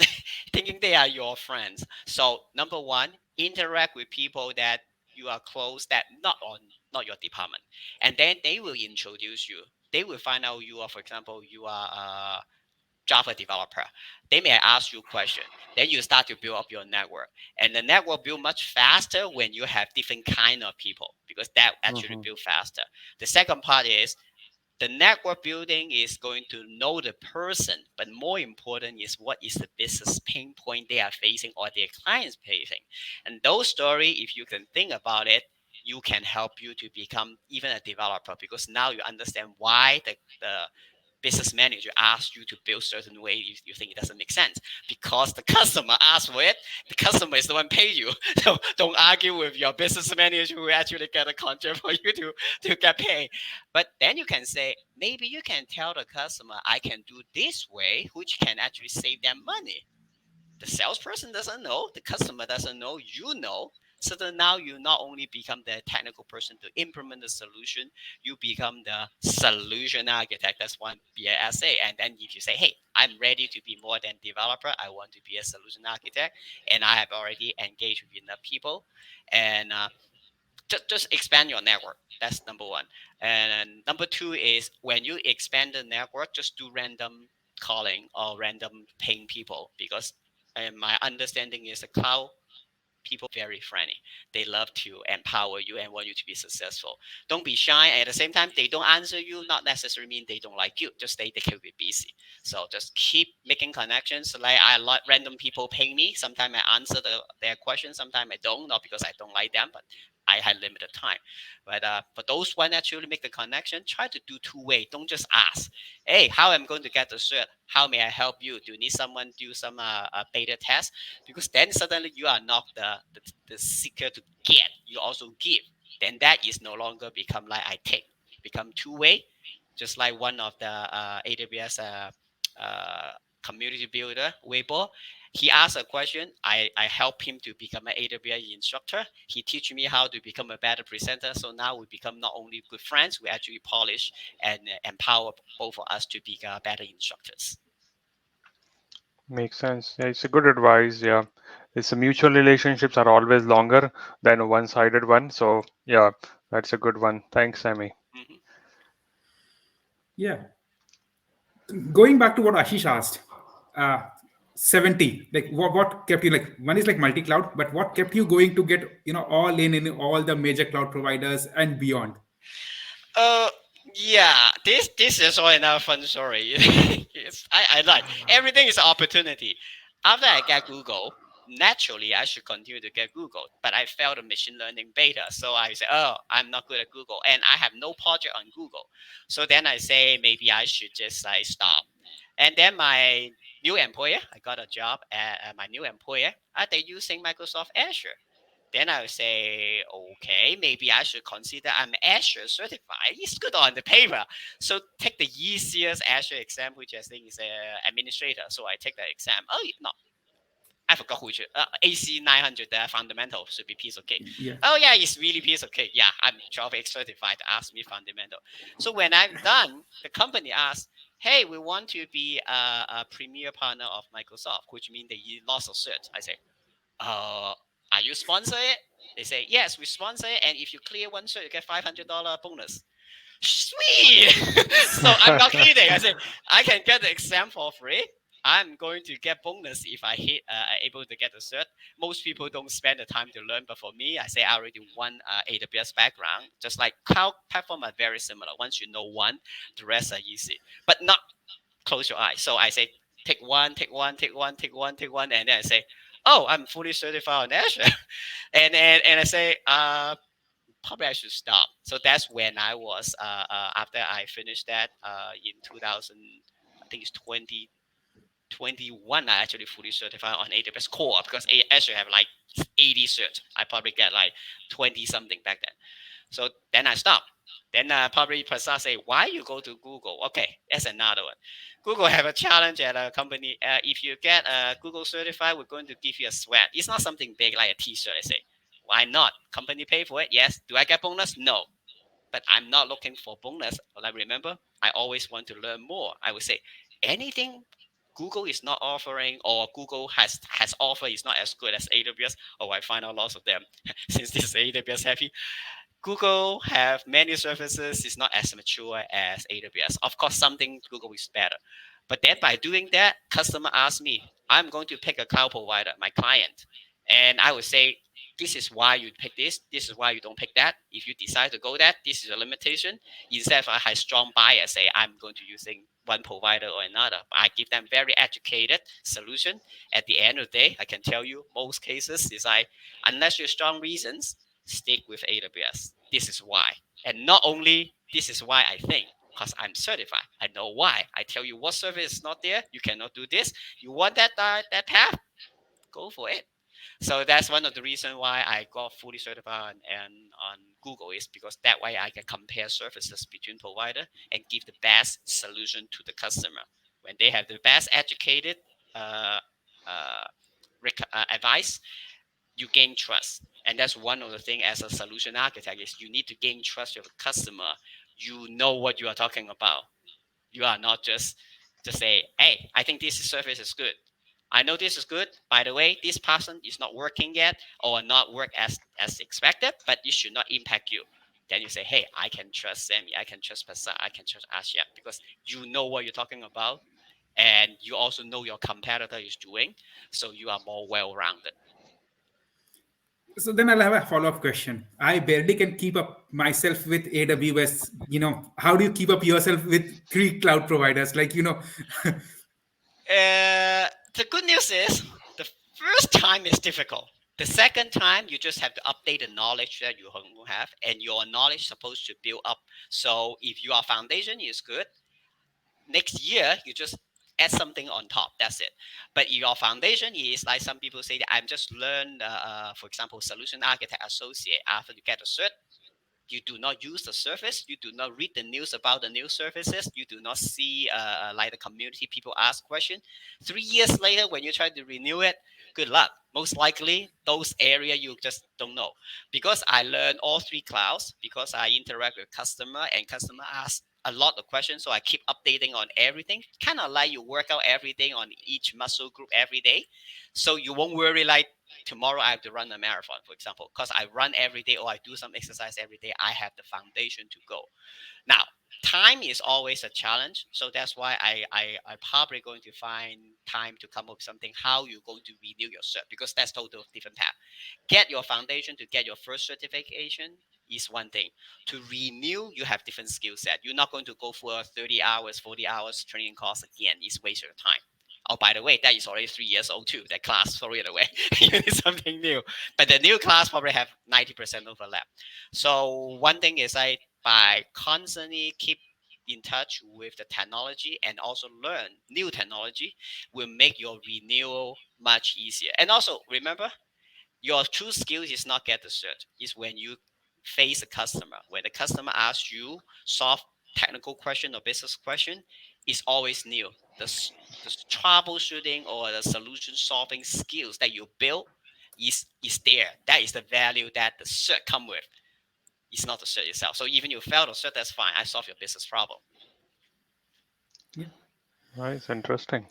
Speaker 3: thinking they are your friends. So number one, interact with people that you are close that not your department, and then they will introduce you. They will find out you are, for example, you are a Java developer. They may ask you a question. Then you start to build up your network, and the network build much faster when you have different kind of people because that actually
Speaker 1: Hmm.
Speaker 3: build faster. The second part is the network building is going to know the person, but more important is what is the business pain point they are facing or their clients facing. And those story, if you can think about it, you can help you to become even a developer because now you understand why the business manager asks you to build certain way you think it doesn't make sense because the customer asked for it. The customer is the one pay you. So don't argue with your business manager who actually get a contract for you to get paid. But then you can say maybe you can tell the customer I can do this way which can actually save them money. The salesperson doesn't know, the customer doesn't know, you know. So then now you not only become the technical person to implement the solution, you become the solution architect. That's one BASA. And then if you say, hey, I'm ready to be more than developer, I want to be a solution architect, and I have already engaged with enough people, and just expand your network. That's number one. And number two is when you expand the network, just do random calling or random paying people because my understanding is the cloud people very friendly. They love to empower you and want you to be successful. Don't be shy. At the same time, they don't answer you. Not necessarily mean they don't like you. Just they could be busy. So just keep making connections. Like I like random people ping me. Sometimes I answer their questions. Sometimes I don't. Not because I don't like them, but I had limited time. But for those one actually make the connection, try to do two way. Don't just ask, hey, how am I going to get the cert? How may I help you? Do you need someone do some beta test? Because then suddenly you are not the seeker to get, you also give. Then that is no longer become like I take, become two way. just like one of the AWS uh, community builder, Weibo. He asked a question. I help him to become an AWS instructor. He teach me how to become a better presenter. So now we become not only good friends, we actually polish and empower both of us to be better instructors.
Speaker 1: Makes sense. Yeah, it's a good advice. Yeah, it's a mutual relationships are always longer than a one-sided one. So yeah, that's a good one. Thanks, Sammy.
Speaker 3: Mhm.
Speaker 2: Yeah. Going back to what Ashish asked, uh, 70, like what kept you, like one is like multi-cloud, but what kept you going to get, all in all the major cloud providers and beyond?
Speaker 3: Uh, yeah, this is all another fun story. I like everything is opportunity. After I get Google, naturally I should continue to get Google, but I failed the machine learning beta, so I say, oh, I'm not good at Google, and I have no project on Google. So then I say maybe I should just like stop. And then my new employer, I got a job at my new employer. They using Microsoft Azure. Then I would say, okay, maybe I should consider I'm Azure certified. It's good on the paper. So take the easiest Azure exam, which I think is administrator. So I take the exam. Oh, no, I forgot which. AC 900, the fundamental should be piece of cake.
Speaker 2: Yeah.
Speaker 3: Oh, yeah, it's really piece of cake. Yeah, I'm 12X certified. Ask me fundamental. So when I'm done, the company asks, hey, we want to be a premier partner of Microsoft, which means they use lots of certs. I say, uh, are you sponsor it? They say, yes, we sponsor it. And if you clear one cert, you get $500 bonus. Sweet. So I'm not kidding. I say, I can get the exam for free. I'm going to get bonus if I hit able to get the cert. Most people don't spend the time to learn, but for me, I say I already won AWS background. Just like cloud platform are very similar. Once you know one, the rest are easy. But not close your eyes. So I say, take one, take one, take one, take one, take one, and then I say, oh, I'm fully certified on Azure, and I say, probably I should stop. So that's when I was after I finished that in 2000, I think it's 2021. I actually fully certified on AWS Core because Azure have like 80 certs. I probably get like 20 something back then. So then I stopped. Then probably Prasad say, why you go to Google? Okay, that's another one. Google have a challenge at a company. If you get Google certified, we're going to give you a sweat. It's not something big like a T-shirt. I say, why not? Company pay for it. Yes. Do I get bonus? No. But I'm not looking for bonus. Like remember, I always want to learn more. I would say anything Google is not offering or Google has offer is not as good as AWS. Oh, I find out lots of them since this is AWS heavy. Google have many services is not as mature as AWS. Of course, something Google is better. But then by doing that, customer asks me, I'm going to pick a cloud provider, my client. And I would say, this is why you pick this. This is why you don't pick that. If you decide to go that, this is a limitation. Instead of I have strong bias, say I'm going to using one provider or another. But I give them very educated solution. At the end of the day, I can tell you most cases is unless you have strong reasons, stick with AWS. This is why. And not only this is why I think, because I'm certified. I know why. I tell you what service is not there. You cannot do this. You want that path? Go for it. So that's one of the reasons why I got fully certified on Google is because that way I can compare services between provider and give the best solution to the customer. When they have the best educated uh, uh, advice, you gain trust. And that's one of the things as a solution architect is you need to gain trust of the customer. You know what you are talking about. You are not just say, hey, I think this service is good. I know this is good. By the way, this person is not working yet or not work as expected, but it should not impact you. Then you say, hey, I can trust Sammy, I can trust Pasa, I can trust Asia because you know what you're talking about and you also know your competitor is doing. So you are more well-rounded.
Speaker 2: So then I'll have a follow-up question. I barely can keep up myself with AWS. How do you keep up yourself with three cloud providers?
Speaker 3: The good news is the first time is difficult. The second time, you just have to update the knowledge that you have, and your knowledge is supposed to build up. So if your foundation is good, next year you just add something on top. That's it. But if your foundation is like some people say that I'm just learn, for example, solution architect associate after you get a cert. You do not use the service. You do not read the news about the new services. You do not see like the community people ask question. 3 years later, when you try to renew it, good luck. Most likely, those area you just don't know. Because I learned all three clouds, because I interact with customer and customer ask a lot of questions, so I keep updating on everything. Kind of like you work out everything on each muscle group every day, so you won't worry like tomorrow I have to run a marathon, for example, because I run every day or I do some exercise every day. I have the foundation to go. Now, time is always a challenge, so that's why I probably going to find time to come up with something how you're going to renew your cert, because that's totally different path. Get your foundation to get your first certification is one thing. To renew, you have different skill set. You're not going to go for a 30 hours, 40 hours training course again. It's waste your time. Oh, by the way, that is already 3 years old too. That class, throw it away. You need something new. But the new class probably have 90% overlap. So one thing is by constantly keep in touch with the technology and also learn new technology will make your renewal much easier. And also remember, your true skills is not get the cert. It's when you face a customer. When the customer asks you solve technical question or business question, it's always new. The troubleshooting or the solution solving skills that you build is there. That is the value that the cert come with. It's not the cert itself. So even you fail the cert, that's fine. I solve your business problem.
Speaker 2: Yeah.
Speaker 1: Nice, interesting.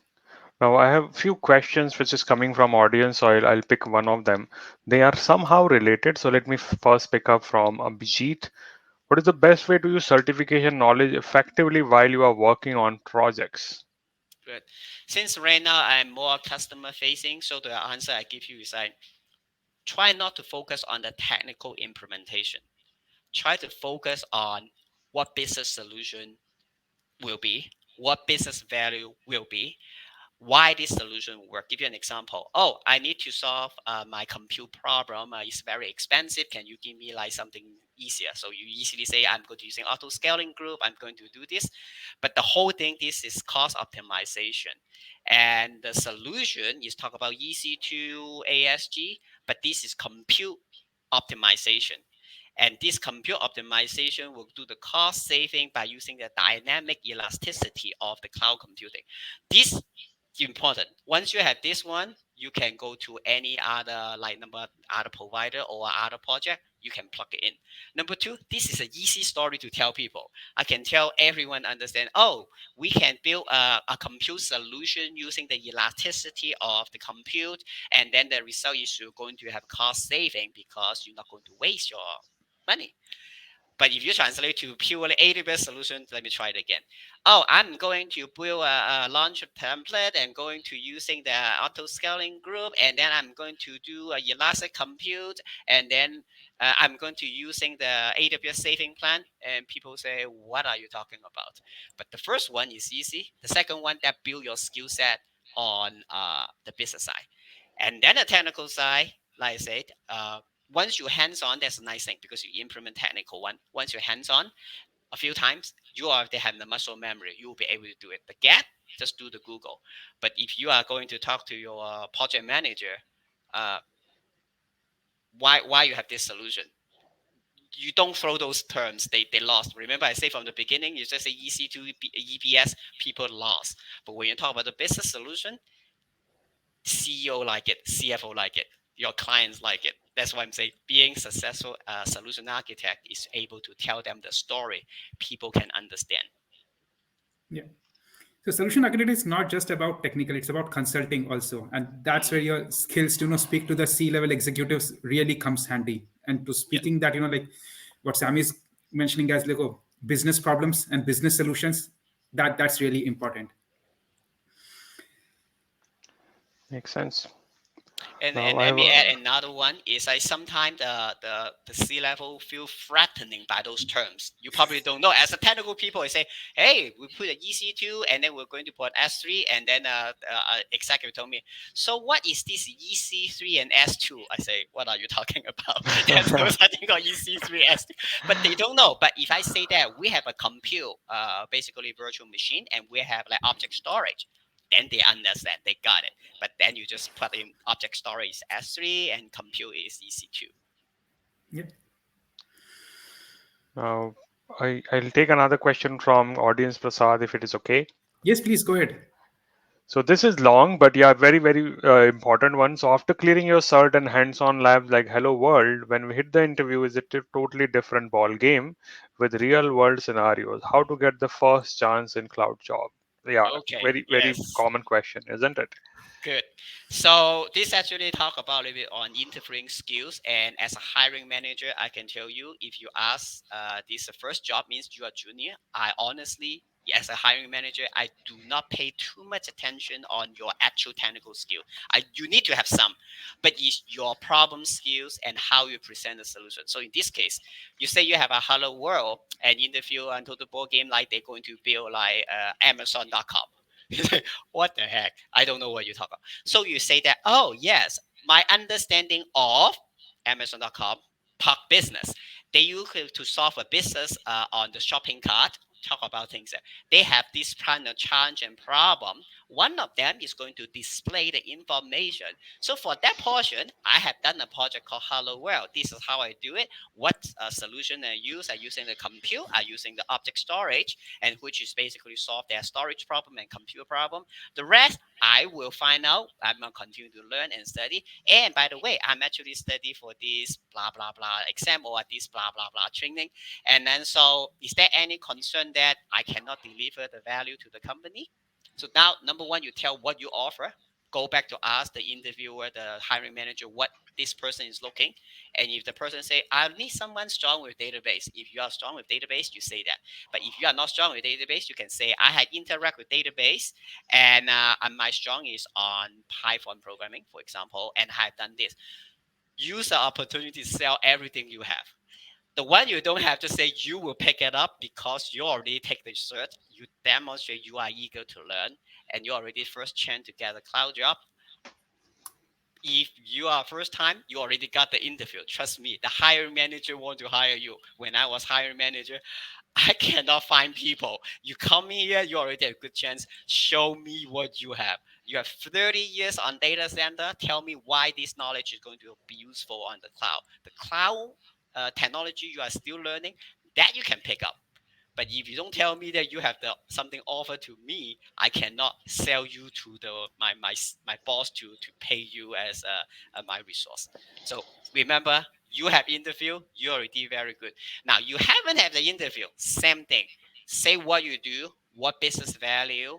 Speaker 1: Now I have a few questions which is coming from audience, so I'll pick one of them. They are somehow related, so let me first pick up from Abhijit. What is the best way to use certification knowledge effectively while you are working on projects?
Speaker 3: Good. Since right now I'm more customer facing, so the answer I give you is like try not to focus on the technical implementation. Try to focus on what business solution will be, what business value will be, why this solution will work. Give you an example. Oh, I need to solve my compute problem. It's very expensive. Can you give me like something easier? So you easily say, I'm going to using auto scaling group. I'm going to do this. But the whole thing, this is cost optimization. And the solution is talk about EC2 ASG, but this is compute optimization. And this compute optimization will do the cost saving by using the dynamic elasticity of the cloud computing. This important. Once you have this one, you can go to any other like number other provider or other project. You can plug it in. Number two, this is an easy story to tell people. I can tell everyone understand. Oh, we can build a compute solution using the elasticity of the compute, and then the result is you're going to have cost saving because you're not going to waste your money. But if you translate to purely AWS solution, let me try it again. Oh, I'm going to build a launch template and going to using the auto scaling group, and then I'm going to do a elastic compute, and then I'm going to using the AWS saving plan. And people say, what are you talking about? But the first one is easy. The second one that build your skill set on the business side, and then the technical side, like I said, once you hands on, that's a nice thing because you implement technical one. Once you're hands on a few times, you already have the muscle memory. You will be able to do it. The gap, just do the Google. But if you are going to talk to your project manager, uh, why you have this solution? You don't throw those terms. They lost. Remember, I say from the beginning, you just say EC2 EBS, people lost. But when you talk about the business solution, CEO like it, CFO like it, your clients like it. That's why I'm saying being successful solution architect is able to tell them the story people can understand.
Speaker 2: Yeah. So solution architect is not just about technical; it's about consulting also, and that's where
Speaker 3: Mm,
Speaker 2: your skills to speak to the C-level executives really comes handy. And to
Speaker 3: yeah,
Speaker 2: speaking that like what Sam is mentioning as like business problems and business solutions, that's really important.
Speaker 1: Makes sense.
Speaker 3: and
Speaker 1: Now I
Speaker 3: let
Speaker 1: have
Speaker 3: me add another one is I sometimes the C level feel threatening by those terms. You probably don't know. As a technical people, I say, hey, we put an EC2 and then we're going to put S3, and then executive told me, so what is this EC3 and S2? I say, what are you talking about? There's no such thing called EC3 S2, but they don't know. But if I say that we have a compute, basically virtual machine, and we have like object storage, then they understand, they got it. But then you just put in object storage S3 and compute is EC2.
Speaker 2: Yeah.
Speaker 1: Now, I'll take another question from audience Prasad if it is okay.
Speaker 2: Yes, please go ahead.
Speaker 1: So this is long, but yeah, very, very important one. So after clearing your cert and hands-on labs like Hello World, when we hit the interview, is it a totally different ball game with real-world scenarios? How to get the first chance in cloud job? Yeah,
Speaker 3: Okay.
Speaker 1: very, very
Speaker 3: Yes.
Speaker 1: common question, isn't it?
Speaker 3: Good. So this actually talk about a little bit on interviewing skills. And as a hiring manager, I can tell you, if you ask, this first job means you are junior. I honestly, as a hiring manager, I do not pay too much attention on your actual technical skill. You need to have some, but it's your problem skills and how you present the solution. So in this case, you say you have a hello world and interview until the board game like they're going to build like Amazon.com. What the heck? I don't know what you talk about. So you say that, oh, yes, my understanding of Amazon.com talk business. They use it to solve a business on the shopping cart. Talk about things that they have this kind of challenge and problem. One of them is going to display the information. So for that portion, I have done a project called Hello World. This is how I do it. What solution I use? I using the compute. I using the object storage, and which is basically solve their storage problem and compute problem. The rest I will find out. I'm gonna continue to learn and study. And by the way, I'm actually study for this blah blah blah exam or this blah blah blah training. And then so, is there any concern that I cannot deliver the value to the company? So now, number one, you tell what you offer. Go back to ask the interviewer, the hiring manager, what this person is looking. And if the person say, I need someone strong with database. If you are strong with database, you say that. But if you are not strong with database, you can say, I had interact with database, and my strong is on Python programming, for example, and I have done this. Use the opportunity to sell everything you have. The one you don't have to say you will pick it up because you already take the cert. You demonstrate you are eager to learn, and you already first chance to get a cloud job. If you are first time, you already got the interview. Trust me, the hiring manager want to hire you. When I was hiring manager, I cannot find people. You come here, you already have a good chance. Show me what you have. You have 30 years on data center. Tell me why this knowledge is going to be useful on the cloud. The cloud technology you are still learning, that you can pick up. But if you don't tell me that you have something offer to me, I cannot sell you to my boss to pay you as my resource. So remember, you have interview, you already very good. Now you haven't had the interview, same thing. Say what you do, what business value,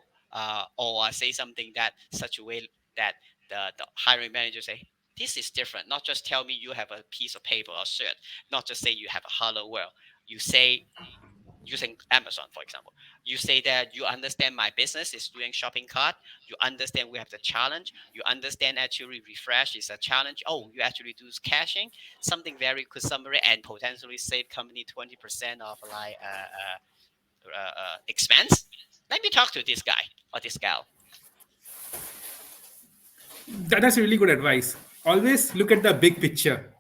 Speaker 3: or say something that such a way that the hiring manager say, this is different. Not just tell me you have a piece of paper or cert. Not just say you have a hello world. You say, using Amazon, for example. You say that you understand my business is doing shopping cart. You understand we have the challenge. You understand actually refresh is a challenge. Oh, you actually do caching, something very good summary and potentially save company 20% of like expense. Let me talk to this guy or this gal.
Speaker 2: That's really good advice. Always look at the big picture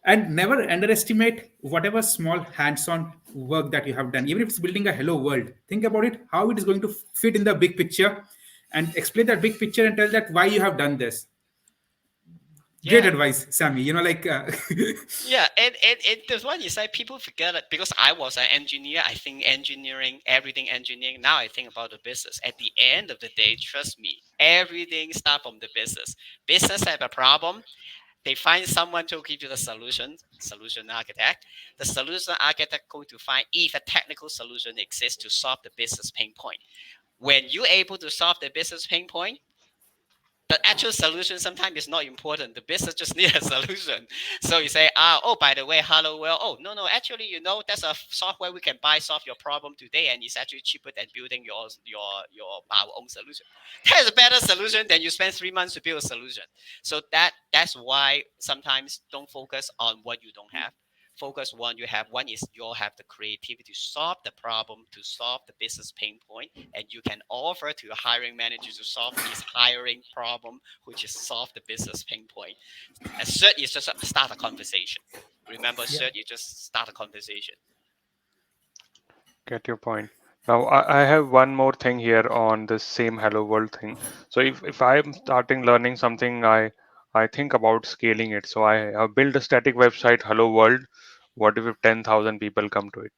Speaker 2: and never underestimate whatever small hands-on work that you have done. Even if it's building a hello world, think about it, how it is going to fit in the big picture, and explain that big picture and tell that why you have done this. Great
Speaker 3: Yeah.
Speaker 2: advice, Sammy.
Speaker 3: Yeah, and there's one is like people forget it because I was an engineer. I think engineering, everything engineering. Now I think about the business. At the end of the day, trust me, everything starts from the business. Business have a problem. They find someone to give you the solution. Solution architect. The solution architect going to find if a technical solution exists to solve the business pain point. When you're able to solve the business pain point, the actual solution sometimes is not important. The business just need a solution. So you say, oh, by the way, hello, well, oh, no, actually, that's a software we can buy solve your problem today, and it's actually cheaper than building your our own solution. That is a better solution than you spend 3 months to build a solution. So that's why sometimes don't focus on what you don't have. Focus one you have. One is you'll have the creativity to solve the problem, to solve the business pain point, and you can offer to your hiring manager to solve his hiring problem, which is solve the business pain point. A cert is just start a conversation. Remember,
Speaker 2: Yeah.
Speaker 3: cert, you just start a conversation.
Speaker 1: Get your point. Now, I have one more thing here on this same Hello World thing. So if I'm starting learning something, I think about scaling it. So I have built a static website, Hello World, What if 10,000 people come to it?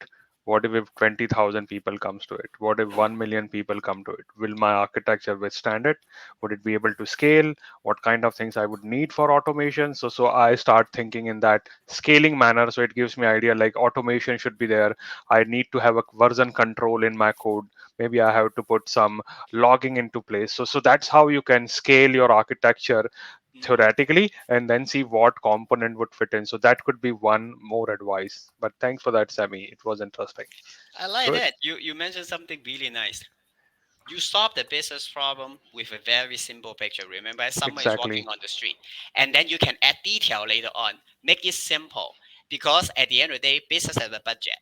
Speaker 1: What if 20,000 people comes to it? What if 1 million people come to it? Will my architecture withstand it? Would it be able to scale? What kind of things I would need for automation? So I start thinking in that scaling manner. So it gives me idea like automation should be there. I need to have a version control in my code. Maybe I have to put some logging into place. So that's how you can scale your architecture
Speaker 3: Mm.
Speaker 1: theoretically and then see what component would fit in. So that could be one more advice. But thanks for that, Sammy. It was interesting.
Speaker 3: I like
Speaker 1: Good.
Speaker 3: that. You mentioned something really nice. You solve the business problem with a very simple picture. Remember, someone is
Speaker 1: Exactly.
Speaker 3: walking on the street, and then you can add detail later on. Make it simple, because at the end of the day, business has a budget.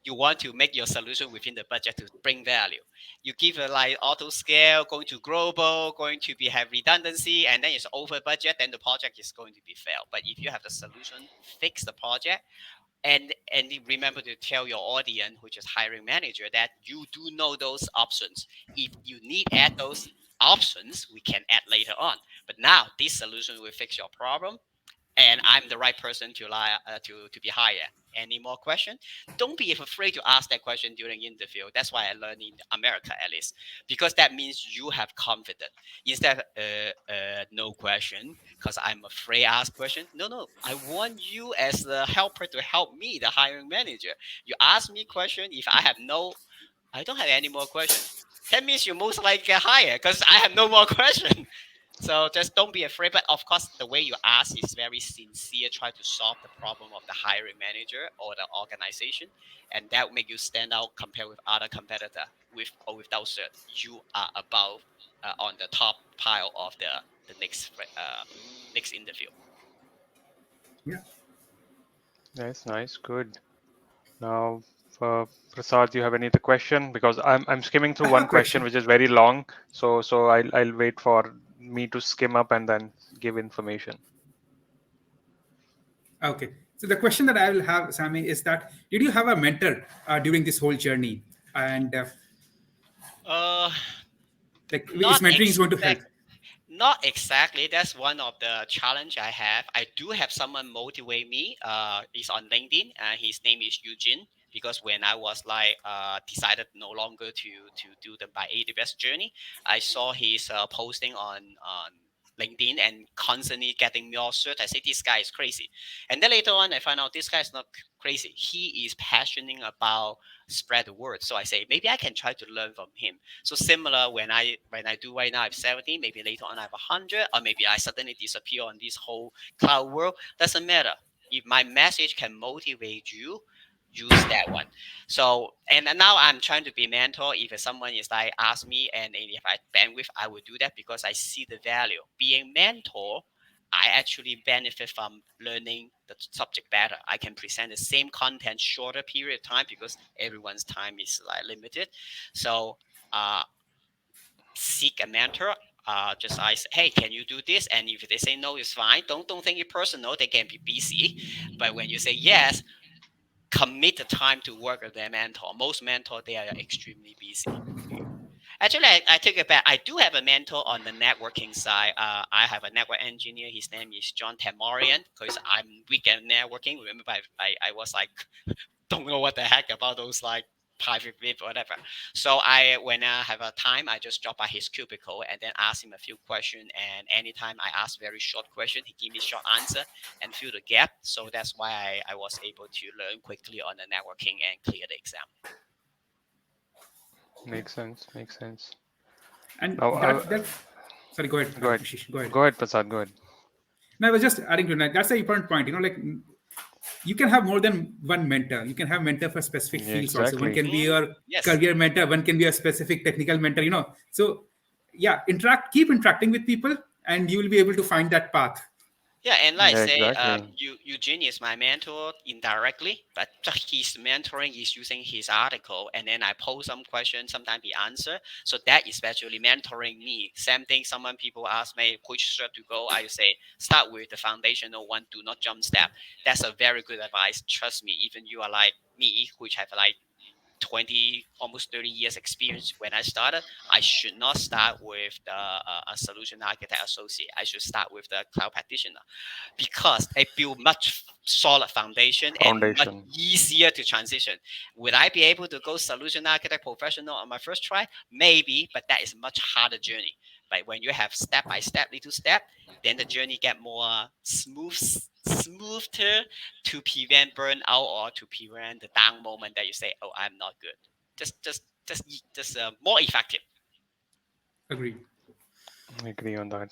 Speaker 3: You want to make your solution within the budget to bring value. You give it like auto scale, going to global, going to be have redundancy, and then it's over budget, then the project is going to be failed. But if you have the solution, fix the project, and remember to tell your audience, which is hiring manager, that you do know those options. If you need add those options, we can add later on, but now this solution will fix your problem, and I'm the right person to to be hired. Any more question? Don't be afraid to ask that question during interview. That's why I learned in America, at least, because that means you have confidence. Instead, no question, because I'm afraid to ask question. No, no, I want you as the helper to help me, the hiring manager. You ask me question. If I have no, I don't have any more question. That means you most likely get hired because I have no more question. So just don't be afraid. But of course, the way you ask is very sincere. Try to solve the problem of the hiring manager or the organization, and that will make you stand out compared with other competitor. With or without cert, you are above, on the top pile of the next interview.
Speaker 2: Yeah.
Speaker 1: Nice, nice, good. Now, Prasad, you have any other question? Because I'm skimming
Speaker 2: I
Speaker 1: through
Speaker 2: have a
Speaker 1: one question
Speaker 2: question.
Speaker 1: which is very long. So I'll wait for me to skim up and then give information.
Speaker 2: Okay. So the question that I will have, Sammy, is that did you have a mentor during this whole journey? And
Speaker 3: Uh,
Speaker 2: like, is
Speaker 3: not
Speaker 2: mentoring is going to help?
Speaker 3: expect Not exactly. That's one of the challenge I have. I do have someone motivate me. He's on LinkedIn. His name is Eugene. Because when I was like decided no longer to do the by AWS journey, I saw his posting on LinkedIn and constantly getting more search. I say this guy is crazy, and then later on I find out this guy is not crazy. He is passionate about spread the word. So I say maybe I can try to learn from him. So similar when I do right now, I have 70, maybe later on I have 100, or maybe I suddenly disappear on this whole cloud world. Doesn't matter. If my message can motivate you, use that one. So and now I'm trying to be mentor. If someone is like ask me and if I bandwidth, I will do that because I see the value. Being mentor, I actually benefit from learning the subject better. I can present the same content shorter period of time because everyone's time is like limited. So uh, seek a mentor. Just I say, hey, can you do this? And if they say no, it's fine. Don't think it personal. They can be busy, but when you say yes, commit the time to work with their mentor. Most mentor they are extremely busy. Actually, I take it back. I do have a mentor on the networking side. I have a network engineer. His name is John Tamorian because I'm weak at networking. Remember, I was like don't know what the heck about those like private VIP or whatever. So I when I have a time, I just drop by his cubicle and then ask him a few questions. And anytime I ask very short question, he give me short answer and fill the gap. So that's why I was able to learn quickly on the networking and clear the exam.
Speaker 1: Makes sense. Makes sense.
Speaker 2: And
Speaker 1: Now,
Speaker 2: that sorry, go ahead,
Speaker 1: go ahead.
Speaker 2: Ashish, go ahead.
Speaker 1: Go ahead, Prasad. Go ahead.
Speaker 2: No, I was just adding to that. That's the important point. Like you can have more than one mentor. You can have mentor for specific
Speaker 1: Yeah,
Speaker 2: fields also. One
Speaker 1: exactly.
Speaker 2: can be
Speaker 3: Mm,
Speaker 2: your
Speaker 3: yes.
Speaker 2: career mentor. One can be a specific technical mentor. So yeah, keep interacting with people, and you will be able to find that path.
Speaker 3: Yeah, and like
Speaker 1: Yeah,
Speaker 3: say,
Speaker 1: exactly.
Speaker 3: Eugene is my mentor indirectly, but his mentoring is using his article, and then I pose some questions. Sometimes he answer, so that is actually mentoring me. Same thing. Someone people ask me which step to go. I say start with the foundational one. Do not jump step. That's a very good advice. Trust me. Even you are like me, which have like 20 almost 30 years experience when I started, I should not start with the a solution architect associate. I should start with the cloud practitioner because they build much solid foundation and much
Speaker 1: Foundation.
Speaker 3: easier to transition. Would I be able to go solution architect professional on my first try? Maybe, but that is a much harder journey. But when you have step by step, little step, then the journey get more smoother to prevent burnout or to prevent the down moment that you say, "Oh, I'm not good." Just more effective.
Speaker 2: Agreed.
Speaker 1: I agree on that.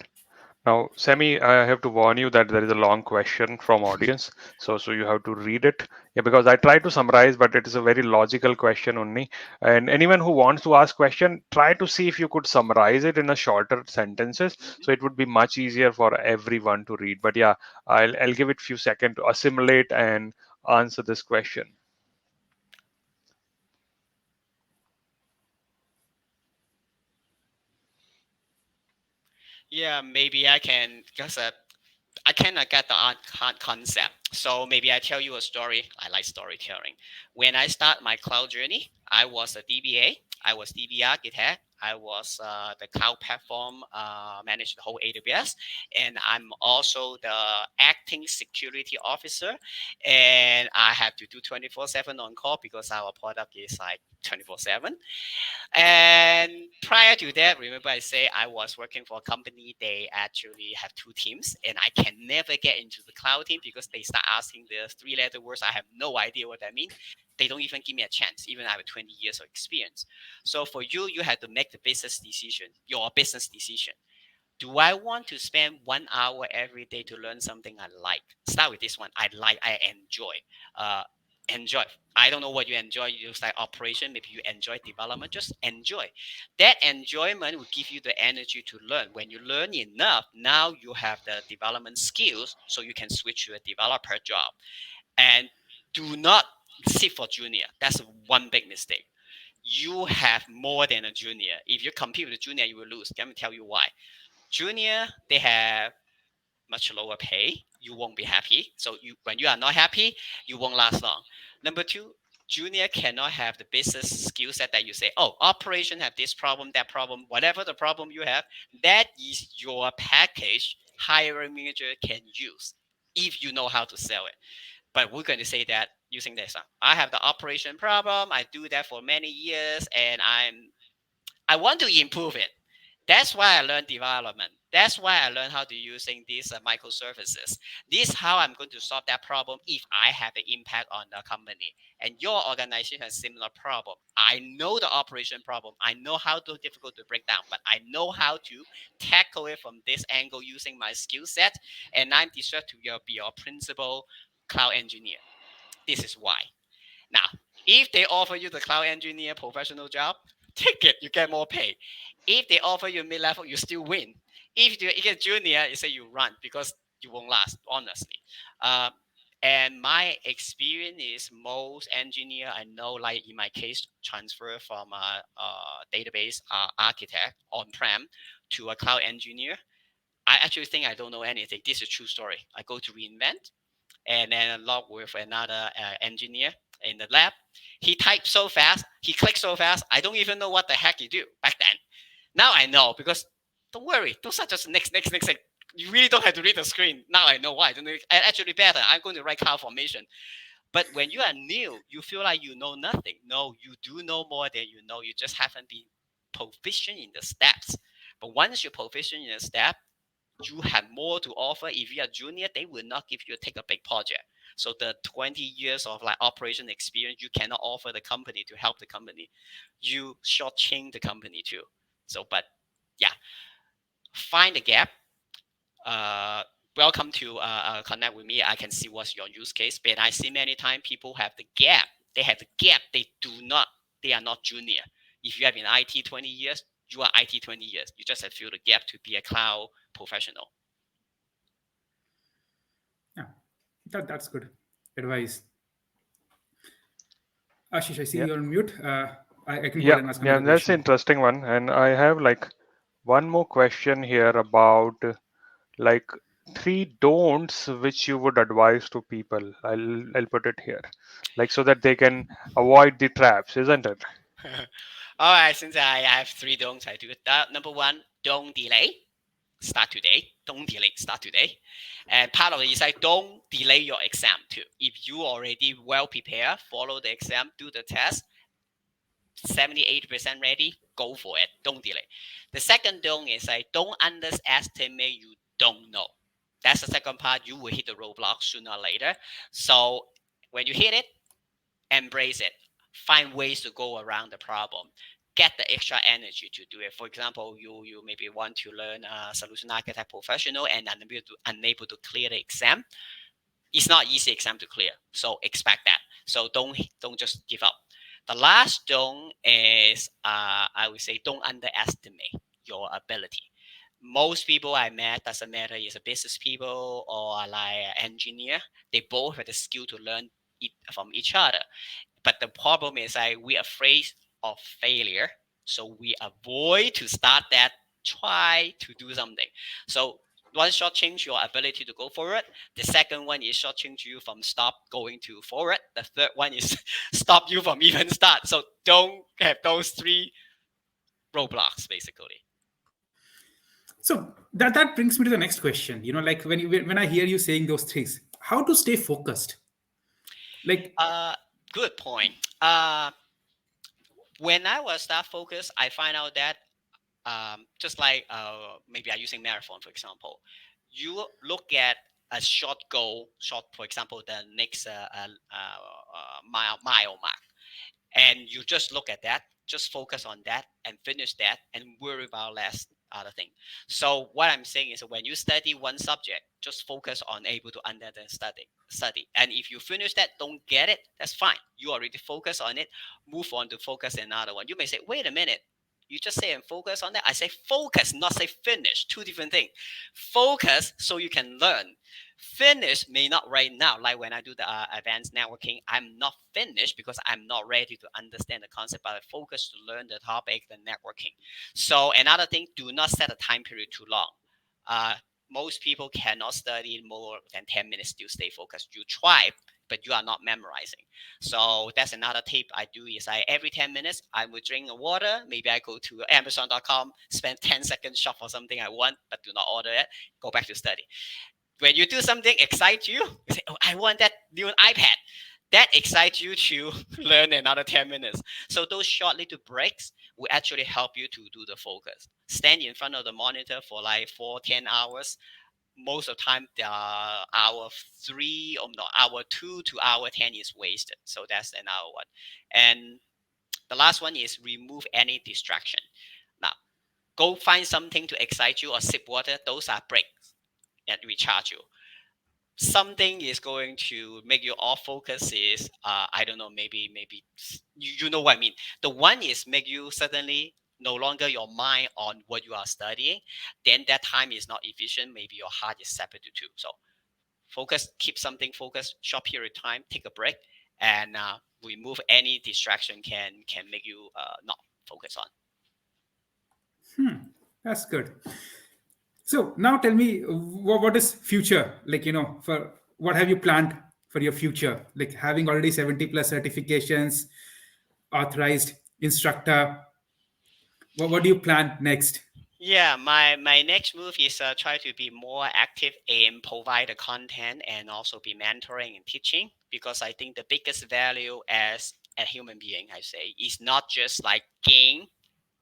Speaker 1: Now, Semi, I have to warn you that there is a long question from audience, so you have to read it. Yeah, because I try to summarize, but it is a very logical question only. And anyone who wants to ask question, try to see if you could summarize it in a shorter sentences,
Speaker 3: Mhm.
Speaker 1: so it would be much easier for everyone to read. But yeah, I'll give it few seconds to assimilate and answer this question.
Speaker 3: Yeah, maybe I can because I cannot get the concept. So maybe I tell you a story. I like storytelling. When I start my cloud journey, I was a DBA. I was DB architect. I was the cloud platform, managed the whole AWS, and I'm also the acting security officer. And I have to do 24/7 on call because our product is like 24/7. And prior to that, remember I say I was working for a company. They actually have two teams, and I can never get into the cloud team because they start asking the three-letter words. I have no idea what that means. They don't even give me a chance, even I have 20 years of experience. So for you, you have to make the business decision, your business decision. Do I want to spend 1 hour every day to learn something I like? Start with this one. I enjoy. Uh, enjoy. I don't know what you enjoy. You use like operation. Maybe you enjoy development. Just enjoy. That enjoyment will give you the energy to learn. When you learn enough, now you have the development skills, so you can switch to a developer job. And do not sit for junior. That's one big mistake. You have more than a junior. If you compete with a junior, you will lose. Let me tell you why. Junior, they have much lower pay. You won't be happy. So when you are not happy, you won't last long. Number two, junior cannot have the business skill set that you say, oh, operation have this problem, that problem, whatever the problem you have, that is your package hiring manager can use if you know how to sell it. But we're going to say that using this. I have the operation problem. I do that for many years, and I want to improve it. That's why I learned development. That's why I learned how to using these microservices. This is how I'm going to solve that problem if I have an impact on the company. And your organization has similar problem. I know the operation problem. I know how to difficult to break down, but I know how to tackle it from this angle using my skill set. And I'm deserved to be your principal cloud engineer. This is why. Now, if they offer you the cloud engineer professional job, take it, you get more pay. If they offer you mid level, you still win. If you get junior, you say you run because you won't last, honestly. Uh, and my experience is most engineer I know, like in my case, transfer from a database architect on prem to a cloud engineer. I actually think I don't know anything. This is a true story. I go to reinvent and then log with another engineer in the lab. He typed so fast, he clicked so fast, I don't even know what the heck he do back then. Now I know because don't worry, those are just next. You really don't have to read the screen. Now I know why. Actually, better. I'm going to write cloud formation. But when you are new, you feel like you know nothing. No, you do know more than you know. You just haven't been proficient in the steps. But once you're proficient in the step, you have more to offer. If you are junior, they will not give you take a big project. So the 20 years of like operation experience you cannot offer the company to help the company. You shortchange the company too. So, but yeah, find the gap. Uh, welcome to connect with me. I can see what's your use case. But I see many times people have the gap. They have the gap. They do not. They are not junior. If you have been IT 20 years, you are IT 20 years. You just have to fill the gap to be a cloud professional.
Speaker 2: Yeah, that's good advice. Ashish, I see
Speaker 1: Yeah,
Speaker 2: you're on mute. I can go
Speaker 1: yeah,
Speaker 2: ahead and ask
Speaker 1: yeah.
Speaker 2: another
Speaker 1: That's an
Speaker 2: question.
Speaker 1: interesting one, and I have like one more question here about like three don'ts which you would advise to people. I'll put it here, like so that they can avoid the traps, isn't it?
Speaker 3: All right, since I have three don'ts, I do it. Number one, don't delay. Start today. Don't delay. Start today. And part of it is like don't delay your exam too. If you already well prepared, follow the exam, do the test, 70-80% ready, go for it. Don't delay. The second don't is like don't underestimate you don't know. That's the second part. You will hit the roadblock sooner or later. So when you hit it, embrace it. Find ways to go around the problem. Get the extra energy to do it. For example, you maybe want to learn a solution architect professional and unable to clear the exam. It's not easy exam to clear, so expect that. So don't just give up. The last don't is I would say don't underestimate your ability. Most people I met, doesn't matter is a business people or like an engineer, they both have the skill to learn it from each other. But the problem is we're afraid of failure, so we avoid to start that, try to do something. So one shortchange your ability to go forward. The second one is shortchange you from stop going to forward. The third one is stop you from even start. So don't have those three roadblocks basically.
Speaker 2: So that brings me to the next question. Like when I hear you saying those things, how to stay focused? Like,
Speaker 3: Uh, Good point. When I was that focused, I find out that just like maybe I'm using marathon for example, you look at a short goal, short for example the next mile mark, and you just look at that, just focus on that and finish that and worry about less other thing. So what I'm saying is when you study one subject, just focus on able to understand study. And if you finish that, don't get it, that's fine. You already focus on it, move on to focus another one. You may say, wait a minute, you just say and focus on that. I say focus, not say finish. Two different things. Focus so you can learn. Finish may not right now. Like when I do the advanced networking, I'm not finished because I'm not ready to understand the concept, but I focus to learn the topic, the networking. So another thing, do not set a time period too long. Uh, Most people cannot study more than 10 minutes to stay focused. You try, but you are not memorizing. So that's another tip I do is every 10 minutes, I will drink water. Maybe I go to Amazon.com, spend 10 seconds, shop for something I want, but do not order it. Go back to study. When you do something excite you, you say, "Oh, I want that new iPad." That excites you to learn another 10 minutes. So those short little breaks will actually help you to do the focus. Stand in front of the monitor for like 4-10 hours. Most of the time, the hour 3 or no, hour 2 to hour 10 is wasted. So that's another one. And the last one is remove any distraction. Now, go find something to excite you or sip water. Those are breaks and recharge you. Something is going to make you off focus is I don't know, maybe you know what I mean. The one is make you suddenly no longer your mind on what you are studying, then that time is not efficient, maybe your heart is separated too. So focus, keep something focused, short period of time, take a break, and remove any distraction can make you not focus on.
Speaker 2: that's good. So now tell me, what is future? Like, for what have you planned for your future? Like having already 70 plus certifications, authorized instructor. What do you plan next?
Speaker 3: Yeah, my next move is try to be more active and provide the content and also be mentoring and teaching, because I think the biggest value as a human being, I say, is not just like gain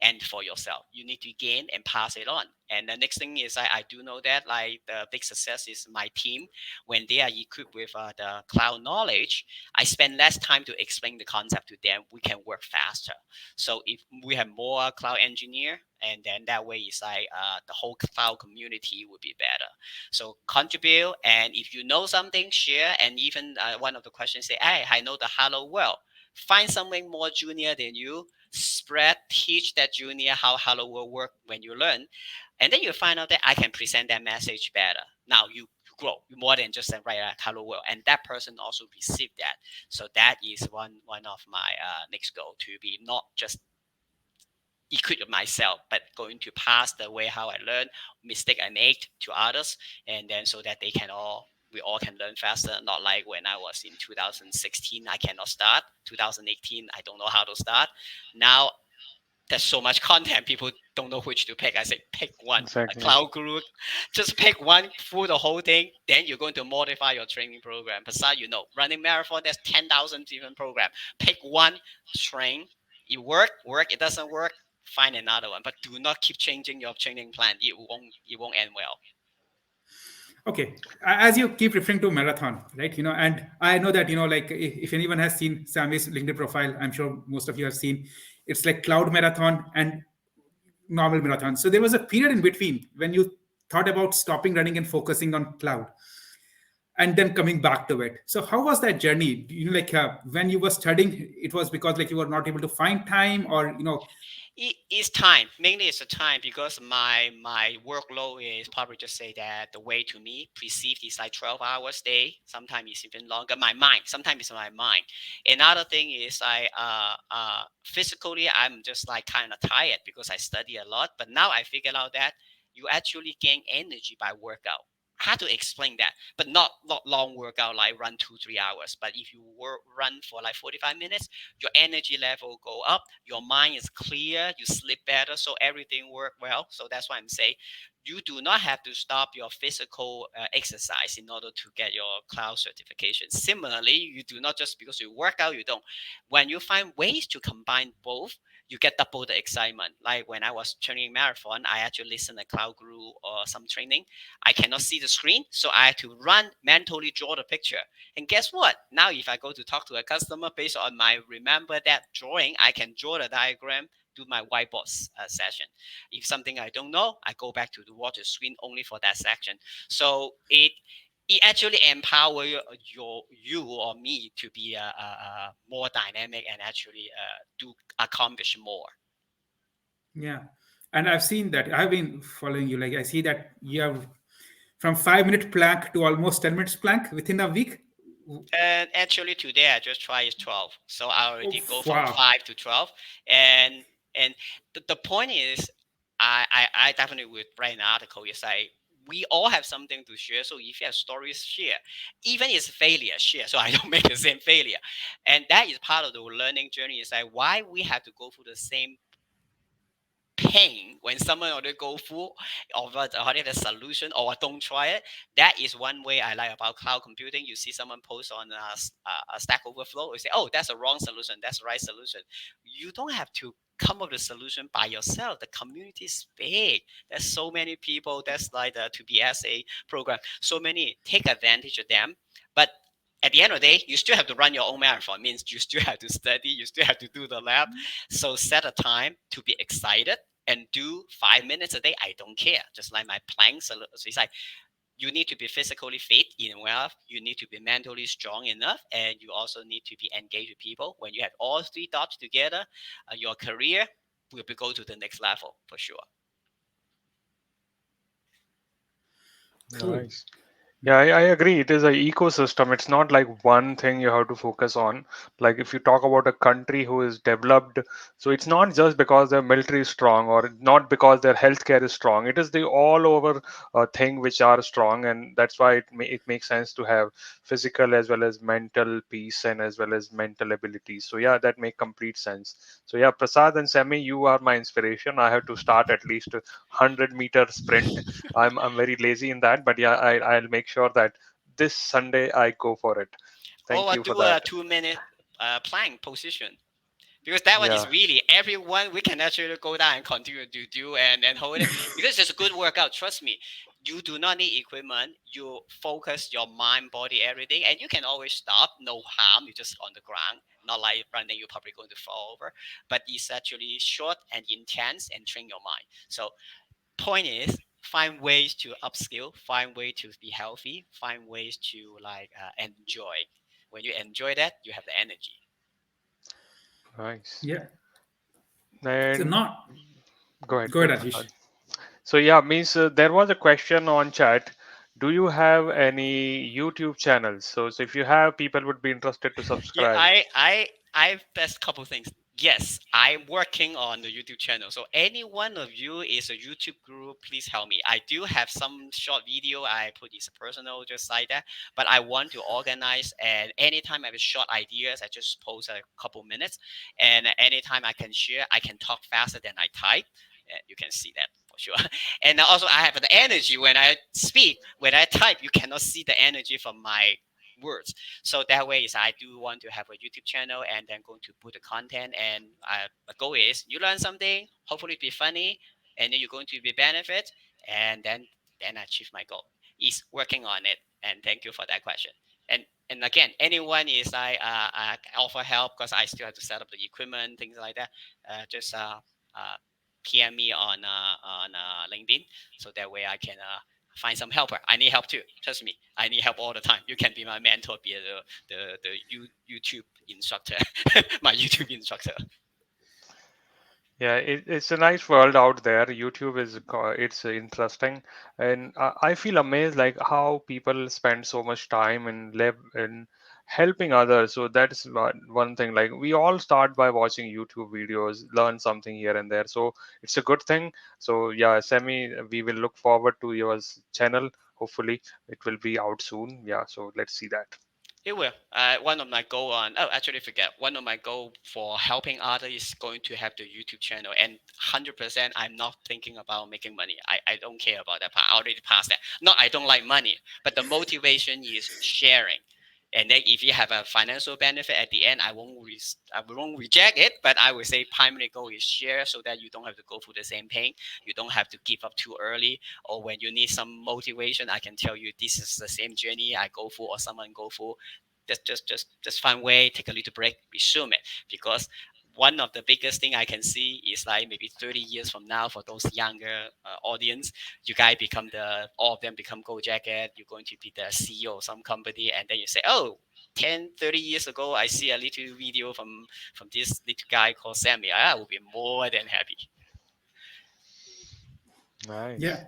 Speaker 3: and for yourself. You need to gain and pass it on. And the next thing is I do know that like the big success is my team. When they are equipped with the cloud knowledge, I spend less time to explain the concept to them. We can work faster. So if we have more cloud engineer, and then that way is the whole cloud community would be better. So contribute, and if you know something, share. And even one of the questions say, hey, I know the hello world. Find someone more junior than you, spread, teach that junior how hello world work when you learn, and then you find out that I can present that message better. Now you grow more than just write a hello world, and that person also receive that. So that is one of my next goal, to be not just equip myself, but going to pass the way how I learn, mistake I made to others, and then so that they can all we all can learn faster. Not like when I was in 2016, I cannot start. 2018, I don't know how to start. Now there's so much content, people don't know which to pick. I say pick one. A
Speaker 1: Exactly.
Speaker 3: cloud guru, just pick one through the whole thing. Then you're going to modify your training program. Besides, running marathon, there's 10,000 different program. Pick one, train. It work. It doesn't work. Find another one, but do not keep changing your training plan. It won't end well.
Speaker 2: Okay, as you keep referring to marathon, right? And I know that like if anyone has seen Sammy's LinkedIn profile, I'm sure most of you have seen. It's like cloud marathon and normal marathon. So there was a period in between when you thought about stopping running and focusing on cloud, and then coming back to it. So how was that journey? Like when you were studying, it was because like you were not able to find time, or
Speaker 3: It's time. Mainly it's the time because my workload is probably just say that the way to me perceived is like 12 hours day. Sometimes it's even longer. My mind. Sometimes it's my mind. Another thing is physically I'm just like kind of tired because I study a lot. But now I figured out that you actually gain energy by workout. How to explain that? But not long workout like run 2 3 hours. But if you run for like 45 minutes, your energy level go up, your mind is clear, you sleep better, so everything work well. So that's why I'm saying you do not have to stop your physical exercise in order to get your cloud certification. Similarly, you do not just because you work out, you don't. When you find ways to combine both, you get double the excitement. Like when I was training marathon, I actually listen to cloud guru or some training. I cannot see the screen, so I had to run mentally draw the picture. And guess what? Now, if I go to talk to a customer based on my remember that drawing, I can draw the diagram, do my whiteboard session. If something I don't know, I go back to the water screen only for that section. So it actually empower you or me to be more dynamic and actually do accomplish more.
Speaker 2: yeah. And I've seen that. I've been following you. Like I see that you have from 5 minute plank to almost 10 minutes plank within a week.
Speaker 3: And actually today I just tried 12. So I
Speaker 2: Oh,
Speaker 3: already go from
Speaker 2: wow.
Speaker 3: 5 to 12. And the point is I definitely would write an article. Is like we all have something to share. So if you have stories, share. Even if it's failure, share. So I don't make the same failure. And that is part of the learning journey. Is like why we have to go through the same pain when someone already go full of a solution or don't try it. That is one way I like about cloud computing. You see someone post on a Stack Overflow, you say, "Oh, that's a wrong solution. That's the right solution." You don't have to come up with a solution by yourself. The community is big. There's so many people. That's like the to BSA program. So many take advantage of them, but at the end of the day, you still have to run your own marathon. Means you still have to study, you still have to do the lab. So set a time to be excited and do 5 minutes a day. I don't care. Just like my planks. So it's like you need to be physically fit enough. You need to be mentally strong enough, and you also need to be engaged with people. When you have all three dots together, your career will be go to the next level for sure.
Speaker 2: Cool.
Speaker 1: Nice. Yeah, I agree. It is an ecosystem. It's not like one thing you have to focus on. Like if you talk about a country who is developed, so it's not just because their military is strong or not because their healthcare is strong. It is the all over thing which are strong, and that's why it makes sense to have physical as well as mental peace and as well as mental abilities. So yeah, that make complete sense. So yeah, Prasad and Semi, you are my inspiration. I have to start at least 100-meter sprint. I'm very lazy in that, but yeah, I'll make sure that this Sunday I go for it.
Speaker 3: Or
Speaker 1: Thank you for
Speaker 3: do
Speaker 1: that.
Speaker 3: a 2 minute plank position. Because that one
Speaker 1: Yeah,
Speaker 3: is really everyone we can actually go down and continue to do and hold it because it's a good workout. Trust me, you do not need equipment. You focus your mind, body, everything, and you can always stop. No harm. You just on the ground, not like running. You're probably going to fall over, but it's actually short and intense and train your mind. So point is find ways to upskill, find ways to be healthy, find ways to enjoy. When you enjoy that, you have the energy.
Speaker 1: nice.
Speaker 2: Yeah. So
Speaker 1: And
Speaker 2: not
Speaker 1: go
Speaker 2: go
Speaker 1: ahead,
Speaker 2: ahead,
Speaker 1: Prasad.
Speaker 2: Ashish.
Speaker 1: So yeah, means there was a question on chat. Do you have any YouTube channels? So if you have, people would be interested to
Speaker 3: Yeah,
Speaker 1: subscribe.
Speaker 3: I best couple things. Yes, I'm working on the YouTube channel. So any one of you is a YouTube guru, please help me. I do have some short video I put is personal, just like that. But I want to organize, and anytime I have short ideas, I just post a couple minutes. And anytime I can share, I can talk faster than I type. You can see that for sure. And also I have the energy when I speak. When I type, you cannot see the energy from my words. So that way is I do want to have a YouTube channel and then going to put the content. And the goal is you learn something, hopefully be funny, and then you're going to be benefit, and then achieve my goal. Is working on it. And thank you for that question. And again, anyone is I offer help because I still have to set up the equipment, things like that. Just uh, PM me on LinkedIn, so that way I can find some helper. I need help too. Trust me, I need help all the time. You can be my mentor, be the YouTube instructor, my YouTube instructor.
Speaker 1: Yeah, it's a nice world out there. YouTube is it's interesting, and I feel amazed like how people spend so much time and live in helping others. So that's one thing. Like we all start by watching YouTube videos, learn something here and there. So it's a good thing. So yeah, Sammy, we will look forward to your channel. Hopefully, it will be out soon. Yeah, so let's see that.
Speaker 3: It will. One of my goal on actually forget one of my goal for helping others is going to have the YouTube channel, and 100% I'm not thinking about making money. I don't care about that part. I already passed that. Not I don't like money, but the motivation is sharing. And then if you have a financial benefit at the end, I won't reject it, but I would say primary goal is share so that you don't have to go through the same pain. You don't have to give up too early, or when you need some motivation, I can tell you this is the same journey I go through or someone go through. Just find way, take a little break, resume it. Because one of the biggest thing I can see is like maybe 30 years from now for those younger audience, you guys become all of them become gold jacket. You're going to be the CEO of some company, and then you say, oh, 10, 30 years ago, I see a little video from this little guy called Sammy. I will be more than happy.
Speaker 1: Nice.
Speaker 2: Yeah,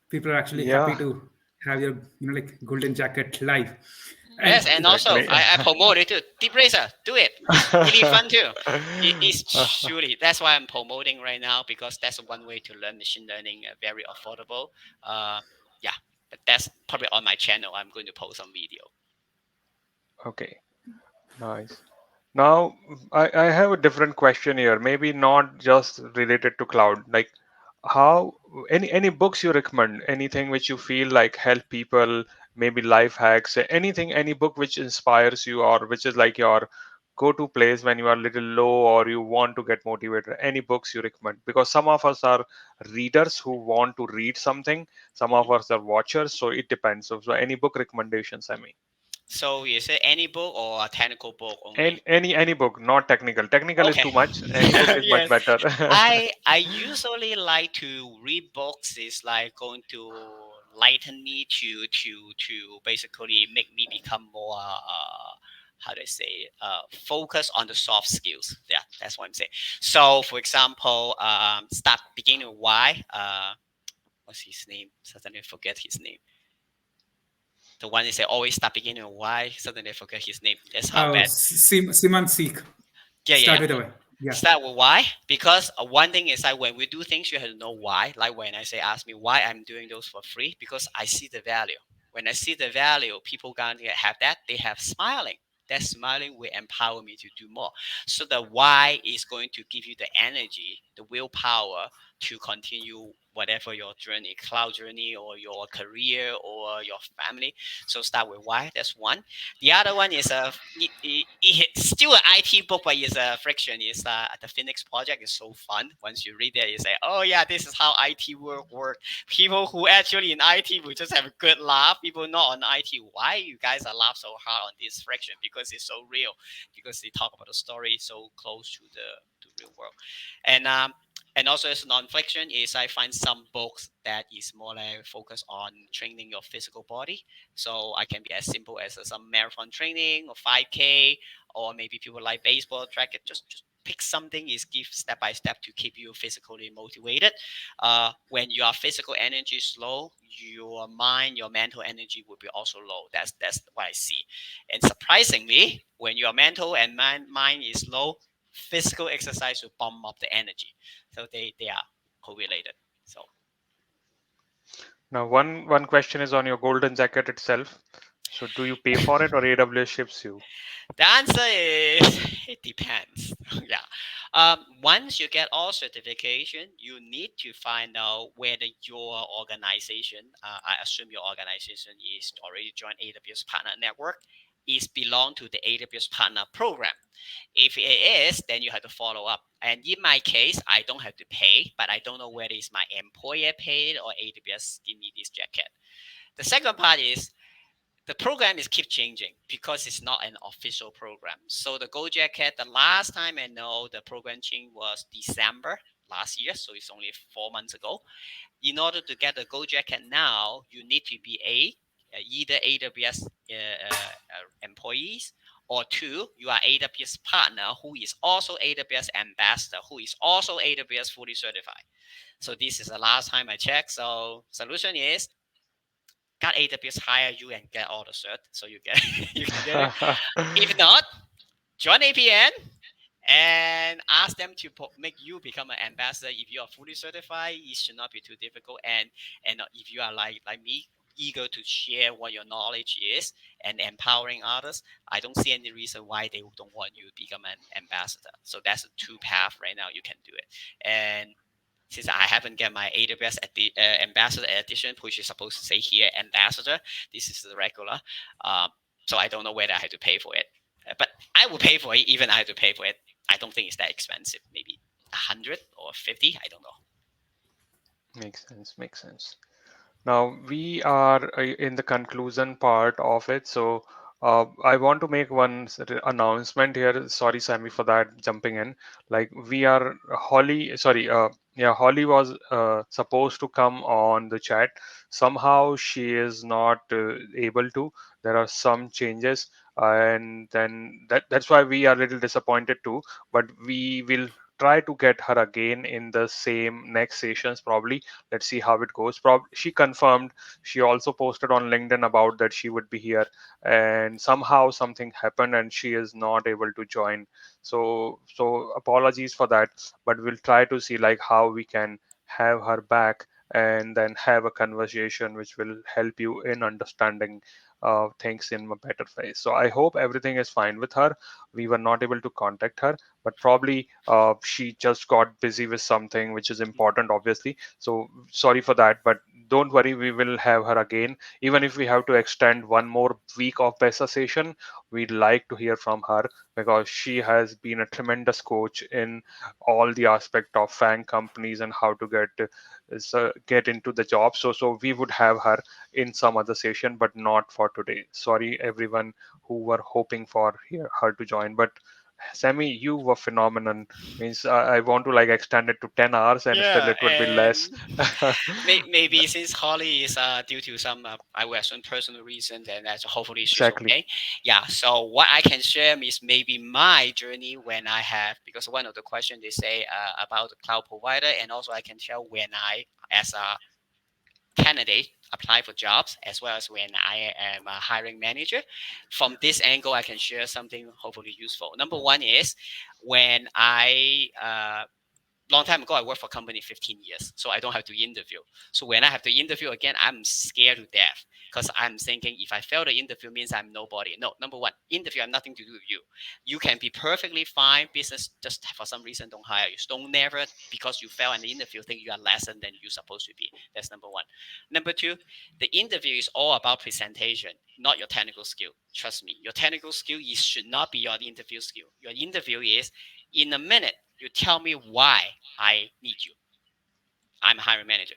Speaker 2: people are actually happy
Speaker 1: Yeah.
Speaker 2: to have your like golden jacket live.
Speaker 3: Yes,
Speaker 2: And
Speaker 3: and also
Speaker 1: Exactly.
Speaker 3: I promote it too. Deep Racer, do it. It's really fun too. It's surely that's why I'm promoting right now, because that's one way to learn machine learning, very affordable. Uh, yeah, but that's probably on my channel. I'm going to post some video.
Speaker 1: Okay. Nice. Now, I have a different question here. Maybe not just related to cloud. Like, how any books you recommend? Anything which you feel like help people? Maybe life hacks. Anything, any book which inspires you, or which is like your go-to place when you are a little low or you want to get motivated. Any books you recommend? Because some of us are readers who want to read something. Some of
Speaker 3: Mhm.
Speaker 1: us are watchers. So it depends. So any book recommendations? I mean.
Speaker 3: So is it any book or a technical book
Speaker 1: And
Speaker 3: only?
Speaker 1: any book, not technical. Technical is
Speaker 3: Okay.
Speaker 1: too much. Any book is much
Speaker 3: Yes.
Speaker 1: better.
Speaker 3: I usually like to read books. Is like going to lighten me to basically make me become more how do I say focus on the soft skills. Yeah, that's what I'm saying. So for example, start beginning with why. What's his name? Suddenly forget his name. The one is say always start beginning with why. Suddenly forget his name. That's how bad.
Speaker 2: Simon Seek.
Speaker 3: Yeah, yeah,
Speaker 2: Start
Speaker 3: yeah.
Speaker 2: with a Y. Yeah.
Speaker 3: Start with why, because one thing is like when we do things, you have to know why. Like when I say, ask me why I'm doing those for free, because I see the value. When I see the value, people gonna have that. They have smiling. That smiling will empower me to do more. So the why is going to give you the energy, the willpower to continue whatever your journey, cloud journey, or your career, or your family. So start with why. That's one. The other one is it's still an IT book, but it's a friction. It's the Phoenix Project is so fun. Once you read it, you say, "Oh yeah, this is how IT work." People who actually in IT will just have a good laugh. People not on IT, why you guys are laugh so hard on this friction? Because it's so real. Because they talk about the story so close to real world, and and also as non-fiction is I find some books that is more like focus on training your physical body. So I can be as simple as some marathon training or 5K, or maybe people like baseball track it. Just pick something is give step by step to keep you physically motivated. When your physical energy is low, your mind, your mental energy will be also low. That's what I see. And surprisingly, when your mental and mind is low, physical exercise to pump up the energy. So they are correlated. So
Speaker 1: Now, one question is on your golden jacket itself. So, do you pay for it or AWS ships you?
Speaker 3: the answer is it depends. Yeah. Once you get all certification, you need to find out whether your organization, I assume your organization is already joined AWS Partner Network, is belong to the AWS Partner Program. If it is, then you have to follow up. And in my case, I don't have to pay, but I don't know whether it's my employer paid or AWS give me this jacket. The second part is the program is keep changing because it's not an official program. So the Go Jacket, the last time I know the program change was December last year, so it's only 4 months ago. In order to get the Go Jacket now, you need to be either AWS employees, or two, you are AWS partner who is also AWS ambassador, who is also AWS fully certified. So this is the last time I checked. So solution is got AWS hire you and get all the cert, so you get you can get it. If not, join APN and ask them to make you become an ambassador. If you are fully certified, it should not be too difficult. And if you are like me, eager to share what your knowledge is and empowering others, I don't see any reason why they don't want you to become an ambassador. So that's a two path right now you can do it. And since I haven't get my AWS ambassador edition, which is supposed to say here ambassador, this is the regular. Um, so I don't know whether I have to pay for it, but I will pay for it. Even I have to pay for it. I don't think it's that expensive. Maybe 100 or 50. I don't know.
Speaker 1: Makes sense. Makes sense. Now we are in the conclusion part of it. So I want to make one announcement here. Sorry, Sammy, for that jumping in. Like we are Holly, sorry, yeah, Holly was supposed to come on the chat. Somehow she is not able to. There are some changes, and then that's why we are a little disappointed too. But we will try to get her again in the same next sessions probably. Let's see how it goes. She confirmed. She also posted on LinkedIn about that she would be here, and somehow something happened and she is not able to join. So apologies for that, but we'll try to see like how we can have her back and then have a conversation which will help you in understanding things in a better way. So I hope everything is fine with her. We were not able to contact her, but probably she just got busy with something which is important, obviously. So sorry for that, but don't worry, we will have her again. Even if we have to extend one more week of BESA session, we'd like to hear from her because she has been a tremendous coach in all the aspect of FANG companies and how to get into the job. So we would have her in some other session, but not for today. Sorry, everyone who were hoping for her to join, but Sammy, you were phenomenon. Means I want to like extend it to 10 hours and still
Speaker 3: Yeah,
Speaker 1: it would be less.
Speaker 3: and maybe since Holly is due to some I will assume personal reasons, and that's hopefully she's
Speaker 1: Exactly.
Speaker 3: okay. Yeah. So what I can share is maybe my journey when I have, because one of the questions they say about the cloud provider, and also I can share when I as a candidate apply for jobs as well as when I am a hiring manager. From this angle, I can share something hopefully useful. Number one is when I long time ago, I worked for a company 15 years, so I don't have to interview. So when I have to interview again, I'm scared to death because I'm thinking if I fail the interview means I'm nobody. No, number one, interview have nothing to do with you. You can be perfectly fine. Business just for some reason don't hire you. So don't never because you fail an interview think you are lesser than you're supposed to be. That's number one. Number two, the interview is all about presentation, not your technical skill. Trust me, your technical skill should not be your interview skill. Your interview is in a minute you tell me why I need you. I'm a hiring manager.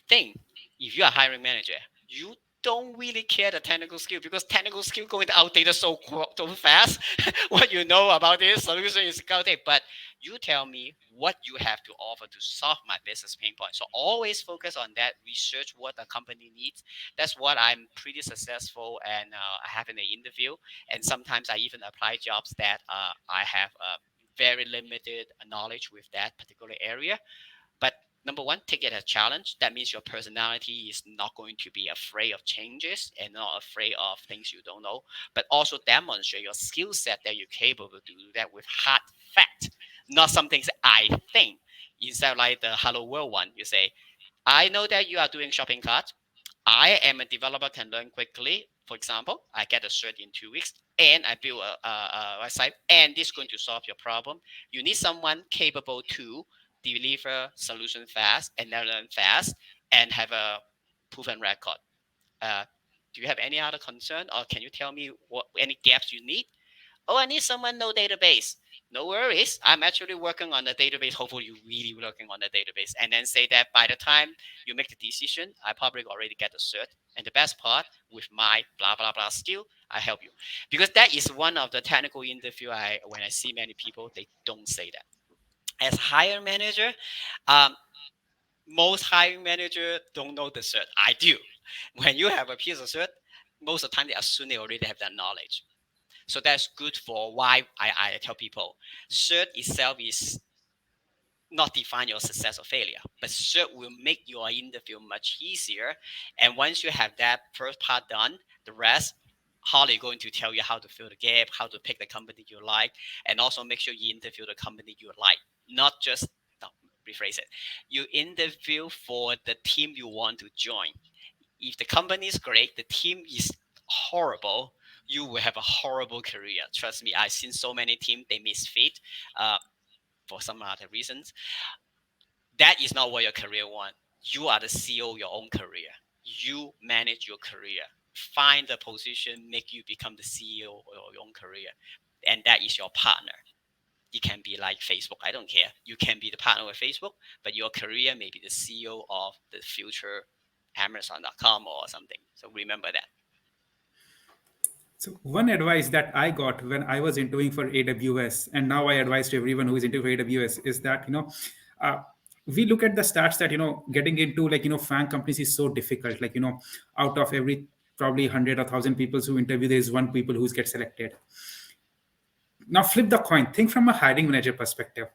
Speaker 3: Thing, if you're a hiring manager, you don't really care the technical skill because technical skill going outdated so fast. What you know about this solution is outdated, but you tell me what you have to offer to solve my business pain point. So always focus on that. Research what the company needs. That's what I'm pretty successful and having an interview. And sometimes I even apply jobs that I have very limited knowledge with that particular area, but number one, take it as a challenge. That means your personality is not going to be afraid of changes and not afraid of things you don't know, but also demonstrate your skill set that you're capable to do that with hard fact, not some things I think. Instead of like the Hello World one, you say, I know that you are doing shopping cart. I am a developer, can learn quickly. For example, I get a cert in 2 weeks and I build a website, and this is going to solve your problem. You need someone capable to deliver solution fast and then learn fast and have a proven record. Uh, do you have any other concern, or can you tell me what any gaps you need? Oh, I need someone know database. No worries. I'm actually working on the database. Hopefully, you really working on the database. And then say that by the time you make the decision, I probably already get the cert. And the best part, with my blah blah blah skill, I help you, because that is one of the technical interview. I when I see many people, they don't say that. As hire manager, um, most hiring manager don't know the cert. I do. When you have a piece of cert, most of the time they assume they already have that knowledge. So that's good for why I tell people cert itself is not define your success or failure, but cert will make your interview much easier. And once you have that first part done, the rest, Holly going to tell you how to fill the gap, how to pick the company you like, and also make sure you interview the company you like, not just no, rephrase it. You interview for the team you want to join. If the company is great, the team is horrible, you will have a horrible career. Trust me, I've seen so many teams they misfit uh, for some other reasons. That is not what your career want. You are the CEO of your own career. You manage your career. Find the position, make you become the CEO of your own career, and that is your partner. It can be like Facebook. I don't care. You can be the partner with Facebook, but your career may be the CEO of the future Amazon.com or something. So remember that.
Speaker 2: So one advice that I got when I was interviewing for AWS, and now I advise to everyone who is interviewing for AWS, is that uh, we look at the stats that getting into FANG companies is so difficult. Like out of every probably 100 or 1,000 people who interview, there is one people who get selected. Now flip the coin. Think from a hiring manager perspective.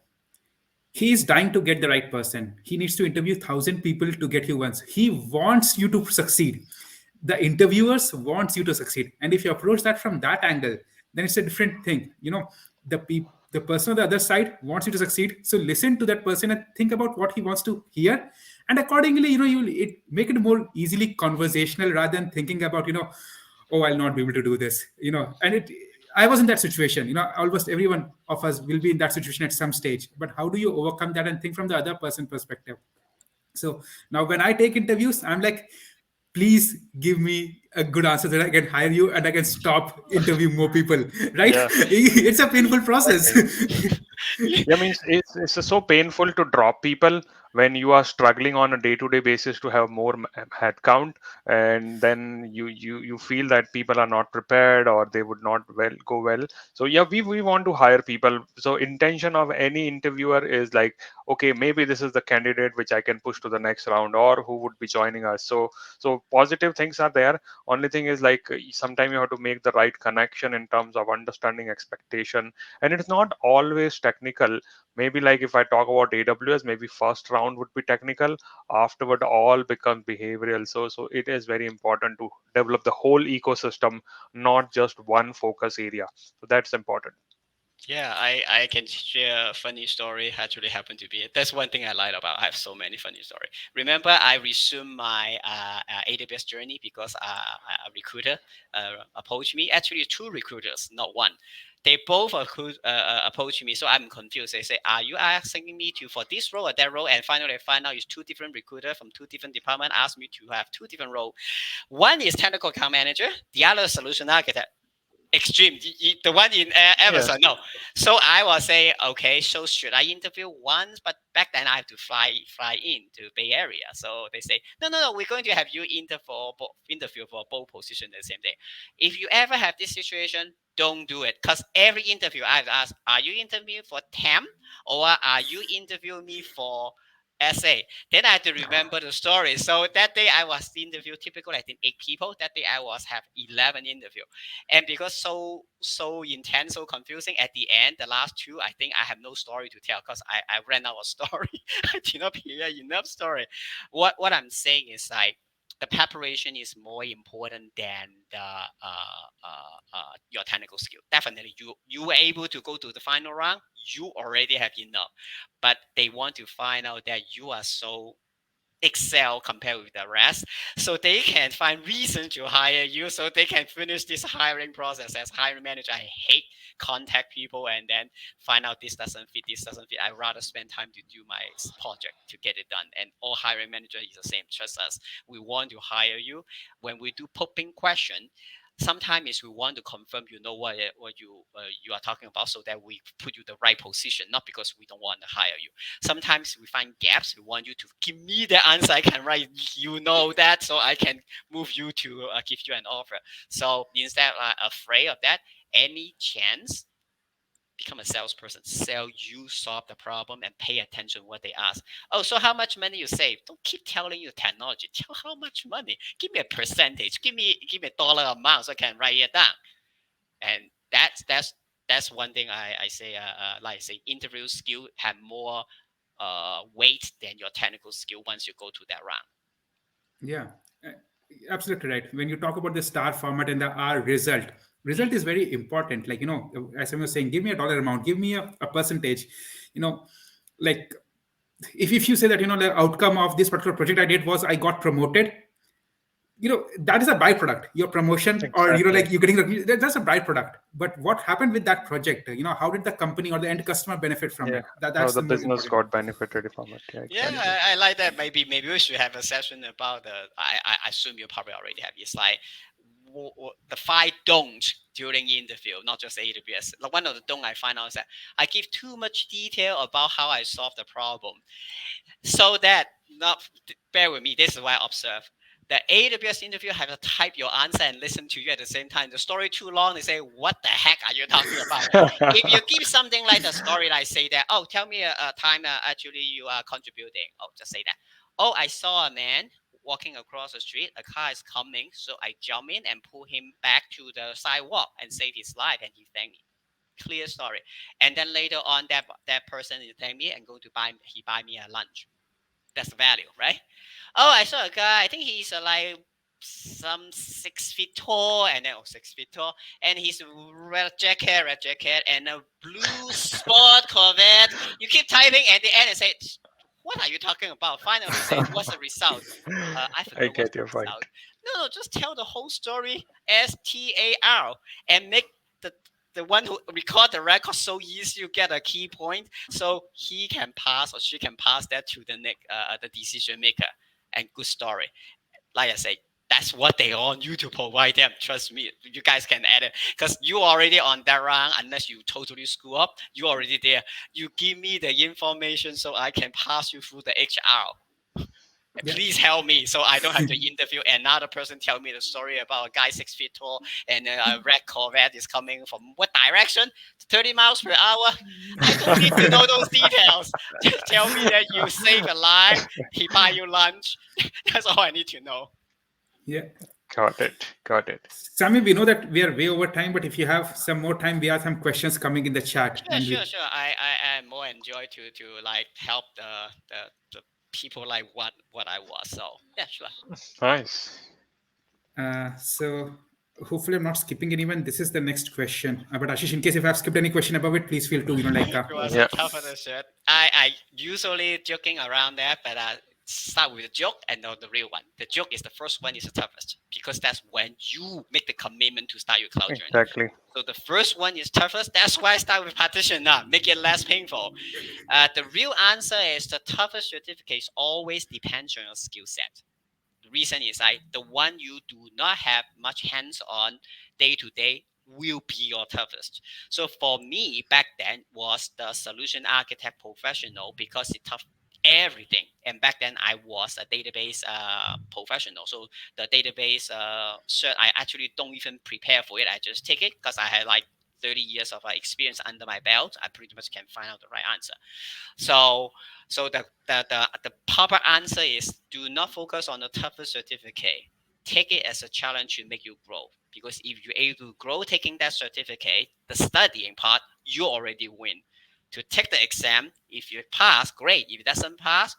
Speaker 2: He is dying to get the right person. He needs to interview 1,000 people to get you once. He wants you to succeed. The interviewers wants you to succeed. And if you approach that from that angle, then it's a different thing. The person on the other side wants you to succeed. So listen to that person and think about what he wants to hear. And accordingly, you make it more easily conversational rather than thinking about, oh, I'll not be able to do this. And I was in that situation. Almost everyone of us will be in that situation at some stage. But how do you overcome that and think from the other person perspective? So now when I take interviews, I'm like, please give me a good answer that I can hire you and I can stop interviewing more people. Right?
Speaker 1: Yeah,
Speaker 2: It's a painful process.
Speaker 1: exactly. Yeah, means it's so painful to drop people when you are struggling on a day-to-day basis to have more headcount, and then you feel that people are not prepared or they would not go well. So yeah, we want to hire people. So intention of any interviewer is like, okay, maybe this is the candidate which I can push to the next round or who would be joining us. So positive things are there. Only thing is like sometimes you have to make the right connection in terms of understanding expectation, and it's not always technical. Maybe like if I talk about AWS, maybe first round would be technical, afterward all becomes behavioral. So it is very important to develop the whole ecosystem, not just one focus area. So that's important.
Speaker 3: Yeah, I can share a funny story. Actually, happened to be that's one thing I like about. I have so many funny stories. Remember, I resumed my AWS journey because a recruiter approached me. Actually, two recruiters, not one. They both approached me, so I'm confused. They say, "Are you asking me to for this role or that role?" And finally, I find out it's two different recruiters from two different departments asked me to have two different roles. One is technical account manager, the other solution architect. Extreme, the one in
Speaker 1: Yes.
Speaker 3: Amazon. No, so I was saying, okay, so should I interview once? But back then I have to fly in to Bay Area. So they say, no, we're going to have you interview for both positions the same day. If you ever have this situation, don't do it, because every interview I've asked, are you interviewing for temp or are you interviewing me for essay. Then I had to remember the story. So that day I was interviewed. Typically, I think 8 people. That day I was have 11 interview, and because so intense, so confusing. At the end, the last two, I think I have no story to tell because I ran out of story. I did not hear enough story. What I'm saying is like the preparation is more important than the your technical skill. Definitely, you were able to go to the final round. You already have enough, but they want to find out that you are so excel compared with the rest, so they can find reason to hire you, so they can finish this hiring process. As hiring manager, I hate contact people and then find out this doesn't fit. I rather spend time to do my project to get it done. And all hiring manager is the same. Trust us, we want to hire you. When we do popping question, sometimes is we want to confirm you know what you are talking about, so that we put you the right position, not because we don't want to hire you. Sometimes we find gaps. We want you to give me the answer. I can write, you know that, so I can move you to give you an offer. So instead of afraid of that, any chance, become a salesperson. Sell you, solve the problem, and pay attention what they ask. Oh, so how much money you save? Don't keep telling you technology. Tell how much money. Give me a percentage. Give me a dollar amount so I can write it down. And that's one thing I say. Like I say, interview skill have more weight than your technical skill once you go to that round.
Speaker 2: Yeah, uh, absolutely right. When you talk about the star format and the R result,
Speaker 3: Mm.
Speaker 2: result is very important. Like, as I was saying, give me a dollar amount, give me a percentage. You know, like if you say that, the outcome of this particular project I did was I got promoted, that is a byproduct. Your promotion, or
Speaker 1: Exactly.
Speaker 2: like you're getting that's a byproduct. But what happened with that project? How did the company or the end customer benefit from
Speaker 1: Yeah.
Speaker 2: it?
Speaker 1: How
Speaker 2: That's
Speaker 1: the
Speaker 2: the more
Speaker 1: business
Speaker 2: important.
Speaker 1: got benefited from it. Yeah,
Speaker 3: Yeah,
Speaker 1: exactly.
Speaker 3: I like that. Maybe we should have a session about the. I assume you probably already have. It's like the five don't during interview, not just AWS. Like one of the don't I find out is that I give too much detail about how I solve the problem. So that, not bear with me, this is what I observe. The AWS interview have to type your answer and listen to you at the same time. The story too long, they say, what the heck are you talking about? If you give something like the story, like say that, oh, tell me a time actually you are contributing. Oh, just say that. Oh, I saw a man walking across the street. A car is coming, so I jump in and pull him back to the sidewalk and save his life, and he thanked me. Clear story. And then later on, that person is thank me and go to buy me a lunch. That's the value, right? Oh, I saw a guy. I think he's like some 6 feet tall, and then 6 feet tall, and he's red jacket, and a blue sport Corvette. You keep typing at the end and say, "What are you talking about?" Finally, say, "What's the result?" I
Speaker 1: I
Speaker 3: forgot what's
Speaker 1: get
Speaker 3: the
Speaker 1: your point.
Speaker 3: result. No, just tell the whole story STAR and make the the one who record the record so easy you get a key point, so he can pass or she can pass that to the decision maker. And good story. Like I say, that's what they want you to provide them. Trust me, you guys can add it because you already on that round. Unless you totally screw up, you already there. You give me the information so I can pass you through the HR.
Speaker 2: Yeah.
Speaker 3: Please help me so I don't have to interview another person tell me the story about a guy 6 feet tall and a red Corvette is coming from what direction? 30 miles per hour. I don't need to know those details. Just tell me that you save a life, he buy you lunch. That's all I need to know.
Speaker 2: Yeah.
Speaker 1: Got it. Got it.
Speaker 2: Sammy, we know that we are way over time, but if you have some more time, we have some questions coming in the chat,
Speaker 3: Sure,
Speaker 2: and
Speaker 3: sure,
Speaker 2: we.
Speaker 3: sure. I more enjoy to like help the people like what I was. So yeah, sure.
Speaker 1: Nice.
Speaker 2: So hopefully I'm not skipping anyone. This is the next question. But Ashish, in case if I've skipped any question above it, please feel to like.
Speaker 3: It was a
Speaker 1: Yeah.
Speaker 3: tough of the shirt. I usually joking around that, but I start with a joke and not the real one. The joke is the first one is the toughest because that's when you make the commitment to start your cloud journey.
Speaker 1: Exactly.
Speaker 3: So the first one is toughest. That's why I start with partition now, make it less painful. The real answer is the toughest certificate always depends on your skill set. The reason is like the one you do not have much hands on day to day will be your toughest. So for me back then was the solution architect professional because it tough everything. And back then I was a database professional. So the database cert, I actually don't even prepare for it. I just take it because I had like 30 years of experience under my belt, I pretty much can find out the right answer. So, the proper answer is do not focus on the toughest certificate. Take it as a challenge to make you grow. Because if you're able to grow taking that certificate, the studying part, you already win. To take the exam, if you pass, great. If it doesn't pass,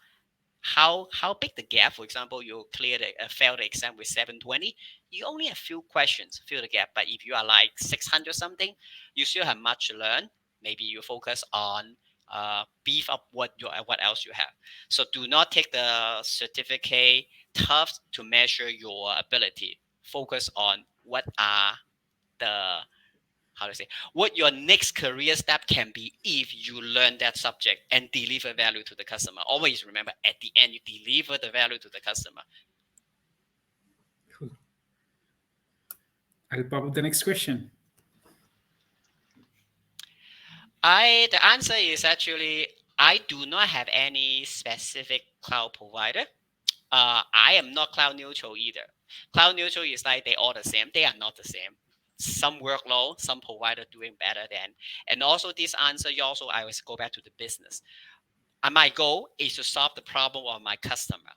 Speaker 3: how big the gap? For example, you clear the failed the exam with 720, you only have few questions fill the gap. But if you are like 600 something, you still have much to learn. Maybe you focus on beef up what else you have. So do not take the certificate tough to measure your ability. Focus on what are the how to say what your next career step can be if you learn that subject and deliver value to the customer. Always remember, at the end you deliver the value to the customer.
Speaker 2: Cool. I'll pop up the next question.
Speaker 3: The answer is actually I do not have any specific cloud provider. I am not cloud neutral either. Cloud neutral is like they all the same. They are not the same. Some workload, some provider doing better than. And also this answer, you also I always go back to the business. And my goal is to solve the problem of my customer,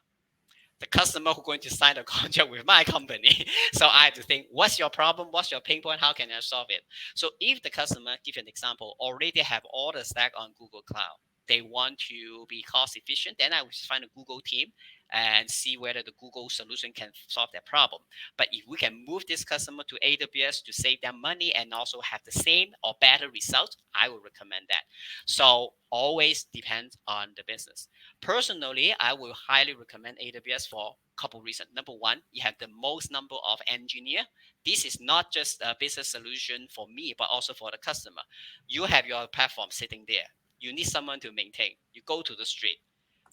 Speaker 3: the customer who's going to sign a contract with my company. So I have to think, what's your problem? What's your pain point? How can I solve it? So if the customer, give you an example, already have all the stack on Google Cloud, they want to be cost efficient, then I will find a Google team and see whether the Google solution can solve that problem. But if we can move this customer to AWS to save them money and also have the same or better result, I would recommend that. So always depends on the business. Personally, I will highly recommend AWS for a couple reasons. Number one, you have the most number of engineer. This is not just a business solution for me, but also for the customer. You have your platform sitting there. You need someone to maintain. You go to the street.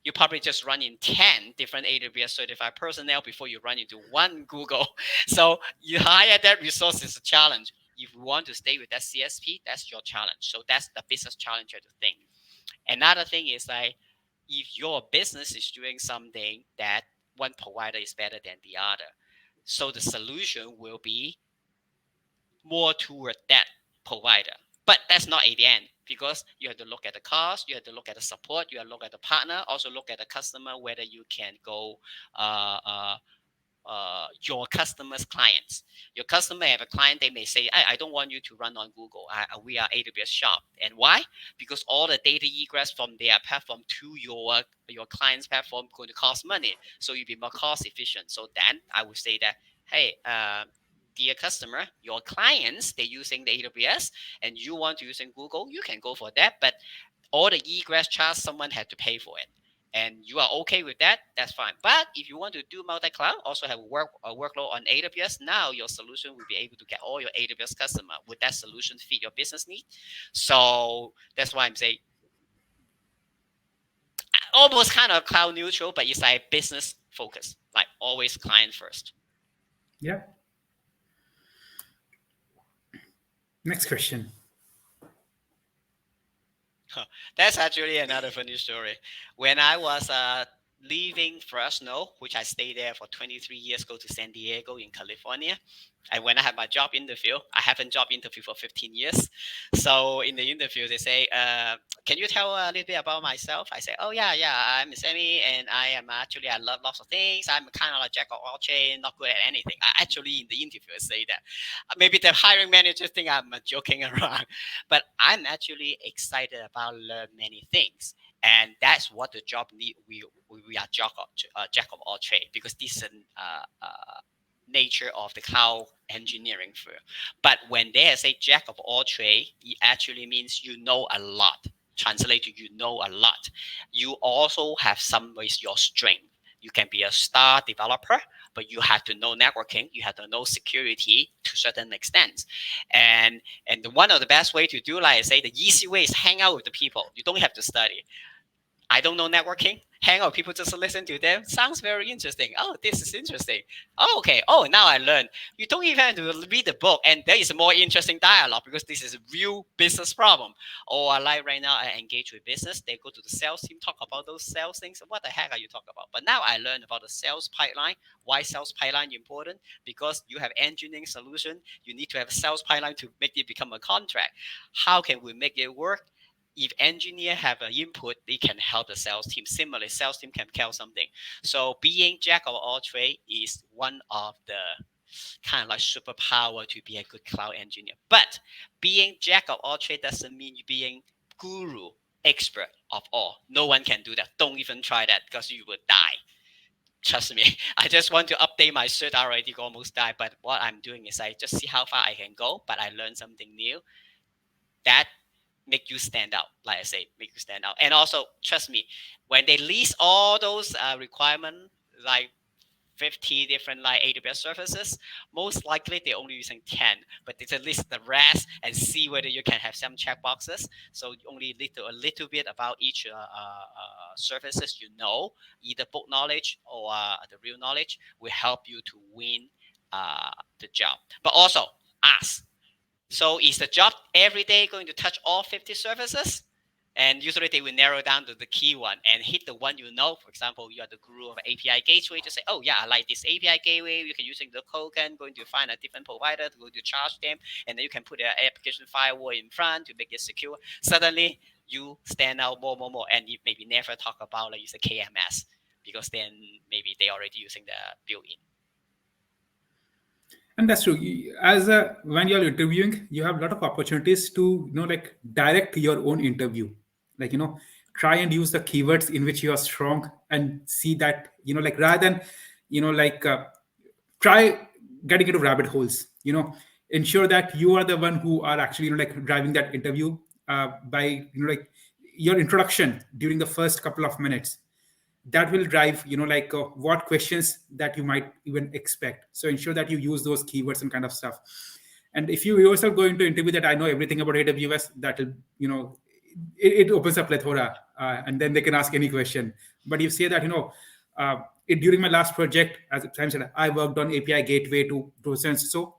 Speaker 3: You probably just run in 10 different AWS certified personnel before you run into one Google. So you hire that resource is a challenge. If you want to stay with that CSP, that's your challenge. So that's the business challenge you have to think. Another thing is like if your business is doing something that one provider is better than the other, so the solution will be more toward that provider. But that's not at the end because you have to look at the cost, you have to look at the support, you have to look at the partner, also look at the customer, whether you can go uh, uh, your customers' clients. Your customer have a client, they may say, I don't want you to run on Google. We are AWS shop. And why? Because all the data egress from their platform to your client's platform going to cost money. So you'll be more cost efficient. So then I would say that, hey, dear customer, your clients, they're using the AWS and you want to use in Google, you can go for that. But all the egress charge, someone had to pay for it and you are okay with that, that's fine. But if you want to do multi-cloud, also have a workload on AWS, now your solution will be able to get all your AWS customer. Would that solution fit your business need? So that's why I'm saying almost kind of cloud neutral, but it's like business focus, like always client first.
Speaker 2: Yeah. Next question.
Speaker 3: That's actually another funny story. When I was leaving Fresno, which I stayed there for 23 years, go to San Diego in California. And when I had my job interview, I haven't job interview for 15 years. So in the interview, they say, can you tell a little bit about myself? I say, oh, yeah, I'm Sammy, and I love lots of things. I'm kind of like jack of all trades, not good at anything. I actually, in the interview, I say that. Maybe the hiring manager think I'm joking around, but I'm actually excited about learn many things. And that's what the job need. We are jack of all trade because this is nature of the cloud engineering firm. But when they say jack of all trade, it actually means you know a lot. Translated, you know a lot. You also have some ways your strength. You can be a star developer, but you have to know networking. You have to know security to a certain extent. And one of the best way to do, like I say, the easy way is hang out with the people. You don't have to study. I don't know networking. hang out, people just listen to them. Sounds very interesting. Oh, this is interesting. Oh, okay. Oh, now I learned. You don't even have to read the book, and there is a more interesting dialogue because this is a real business problem. Or like right now, I engage with business. They go to the sales team, talk about those sales things. What the heck are you talking about? But now I learned about the sales pipeline. Why sales pipeline important? Because you have engineering solution. You need to have a sales pipeline to make it become a contract. How can we make it work? If engineer have an input, they can help the sales team. Similarly, sales team can tell something. So being jack of all trade is one of the kind of like superpower to be a good cloud engineer. But being jack of all trade doesn't mean you being guru, expert of all. No one can do that. Don't even try that because you will die. Trust me. I just want to update my cert. I already almost died. But what I'm doing is I just see how far I can go. But I learned something new. That make you stand out. Like I say, make you stand out. And also, trust me, when they list all those requirements, like 50 different like AWS services, most likely they're only using 10, but they just list the rest and see whether you can have some checkboxes. So you only need to a little bit about each services either book knowledge or the real knowledge will help you to win the job. But also ask, so is the job every day going to touch all 50 services? And usually they will narrow down to the key one and hit the one you know. For example, you are the guru of API gateway to say, oh yeah, I like this API gateway. You can using the token, going to find a different provider to go to charge them. And then you can put an application firewall in front to make it secure. Suddenly you stand out more. And you maybe never talk about like use a KMS because then maybe they already using the built-in.
Speaker 2: And that's true. As a, when you're interviewing, you have a lot of opportunities to like direct your own interview. Like try and use the keywords in which you are strong and see that like rather than like try getting into rabbit holes. Ensure that you are the one who are actually like driving that interview by like your introduction during the first couple of minutes. That will drive like what questions that you might even expect. So ensure that you use those keywords and kind of stuff. And if you yourself go into interview that I know everything about AWS, that will it opens a plethora, and then they can ask any question. But you say that during my last project, as Sam said, I worked on API gateway to docents, so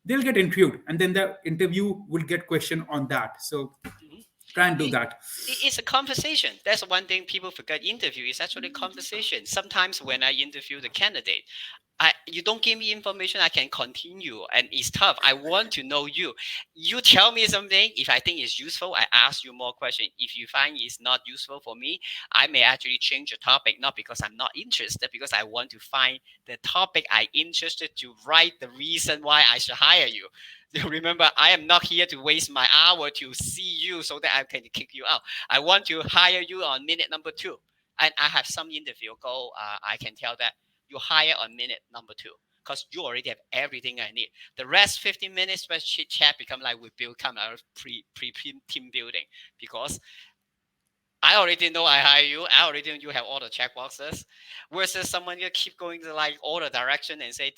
Speaker 2: they'll get interviewed, and then the interview will get question on that. So
Speaker 3: Mhm.
Speaker 2: try and do
Speaker 3: It,
Speaker 2: that.
Speaker 3: it's a conversation. That's one thing people forget. Interview is actually conversation. Sometimes when I interview the candidate, you don't give me information, I can continue, and it's tough. I want to know you. You tell me something. If I think it's useful, I ask you more questions. If you find it's not useful for me, I may actually change the topic, not because I'm not interested, because I want to find the topic I interested to write the reason why I should hire you. Remember, I am not here to waste my hour to see you so that I can kick you out. I want to hire you on minute number 2. And I have some interview go. I can tell that you hire on minute number 2 because you already have everything I need. The rest 15 minutes where chit chat become like we build kind of pre team building because I already know I hire you. I already know you have all the check boxes. Versus someone you keep going to like all the direction and say,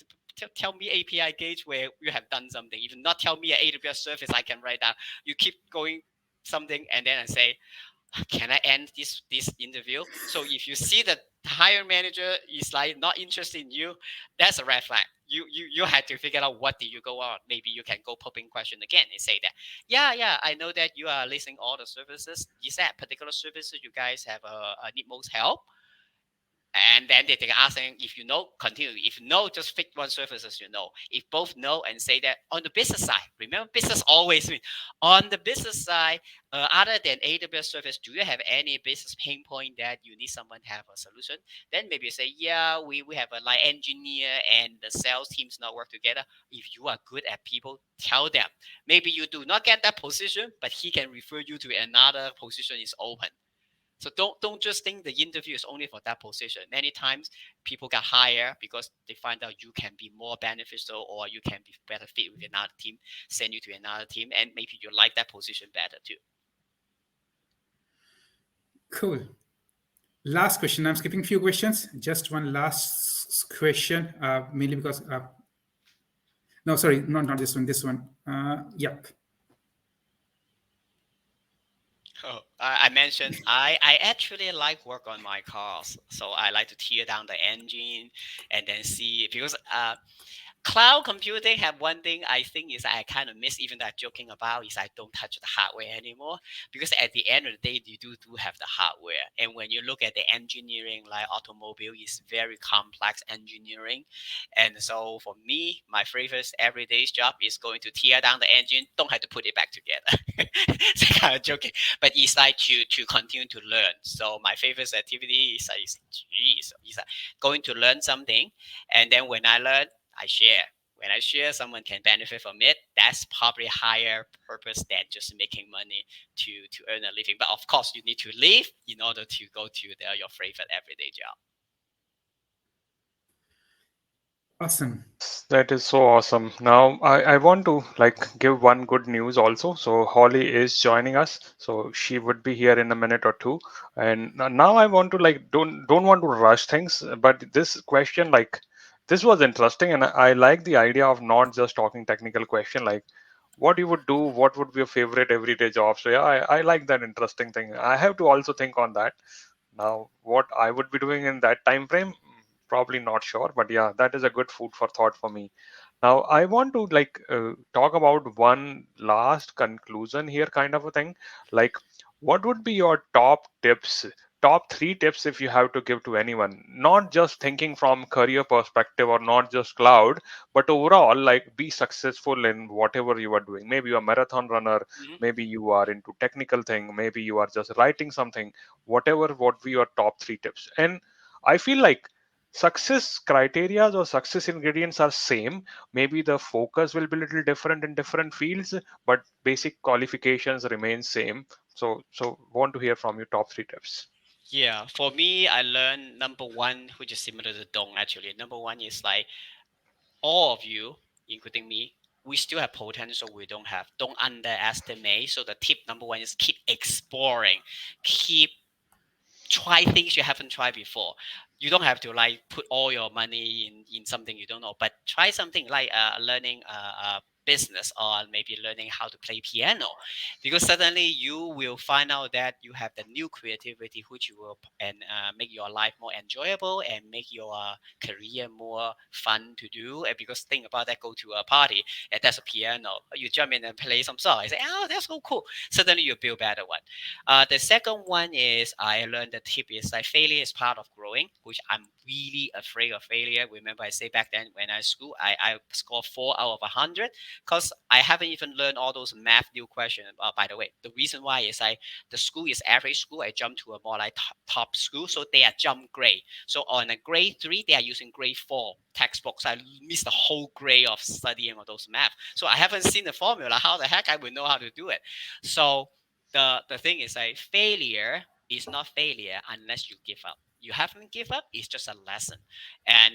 Speaker 3: tell me API gauge where you have done something. If not tell me an AWS service I can write down. You keep going something and then I say, can I end this interview? So if you see that the hiring manager is like not interested in you, that's a red flag. You had to figure out what did you go on. Maybe you can go popping question again and say that, yeah, I know that you are listing all the services. Is that particular services you guys have need most help? And then they can ask them, if you know, continue. If no, just pick one service as you know. If both know and say that on the business side, remember business always win. On the business side, other than AWS service, do you have any business pain point that you need someone to have a solution? Then maybe you say, yeah, we have a like engineer and the sales teams not work together. If you are good at people, tell them. Maybe you do not get that position, but he can refer you to another position is open. So don't just think the interview is only for that position. Many times people get hired because they find out you can be more beneficial or you can be better fit with another team, send you to another team, and maybe you like that position better too.
Speaker 2: Cool. Last question. I'm skipping few questions. Just one last question, mainly because no, sorry, not this one. This one. Yep.
Speaker 3: Oh, I mentioned I actually like work on my cars, so I like to tear down the engine and then see because cloud computing have one thing I think is I kind of miss, even that joking about, is I don't touch the hardware anymore, because at the end of the day you do have the hardware. And when you look at the engineering, like automobile is very complex engineering. And so for me, my favorite everyday job is going to tear down the engine, don't have to put it back together. It's kind of joking, but it's like to continue to learn. So my favorite activity is going to learn something, and then when I learn, I share. When I share, someone can benefit from it. That's probably higher purpose than just making money to earn a living. But of course, you need to live in order to go to your favorite everyday job.
Speaker 2: Awesome.
Speaker 1: That is so awesome. Now, I want to like give one good news also. So Holly is joining us. So she would be here in a minute or two. And now I want to like don't want to rush things, but this question like this was interesting, and I like the idea of not just talking technical question like what you would do, what would be your favorite everyday job. So yeah, I like that interesting thing. I have to also think on that. Now, what I would be doing in that time frame, probably not sure, but yeah, that is a good food for thought for me. Now, I want to like talk about one last conclusion here, kind of a thing. Like, what would be your top tips, top three tips if you have to give to anyone? Not just thinking from career perspective or not just cloud, but overall, like be successful in whatever you are doing. Maybe you're a marathon runner,
Speaker 3: Mhm.
Speaker 1: maybe you are into technical thing, maybe you are just writing something, whatever, what be your top three tips. And I feel like success criteria or success ingredients are same. Maybe the focus will be a little different in different fields, but basic qualifications remain same. So want to hear from you top three tips.
Speaker 3: Yeah, for me, I learned number one, which is similar to Dong actually. Number one is like all of you, including me, we still have potential we don't have. Don't underestimate. So the tip number one is keep exploring, keep try things you haven't tried before. You don't have to like put all your money in something you don't know, but try something like learning business or maybe learning how to play piano, because suddenly you will find out that you have the new creativity which you will and make your life more enjoyable and make your career more fun to do. And because think about that, go to a party and that's a piano, you jump in and play some song, I say, oh, that's so cool. Suddenly you build better one. The second one is I learned the tip is like failure is part of growing, which I'm really afraid of failure. Remember I say back then when I school, I scored 4 out of 100 because I haven't even learned all those math new questions. By the way, the reason why is the school is average school. I jumped to a more like top school, so they are jump grade. So on a grade 3, they are using grade 4 textbooks. I missed the whole grade of studying all those math. So I haven't seen the formula. How the heck I would know how to do it? So the thing is like failure is not failure unless you give up. You haven't give up, it's just a lesson. and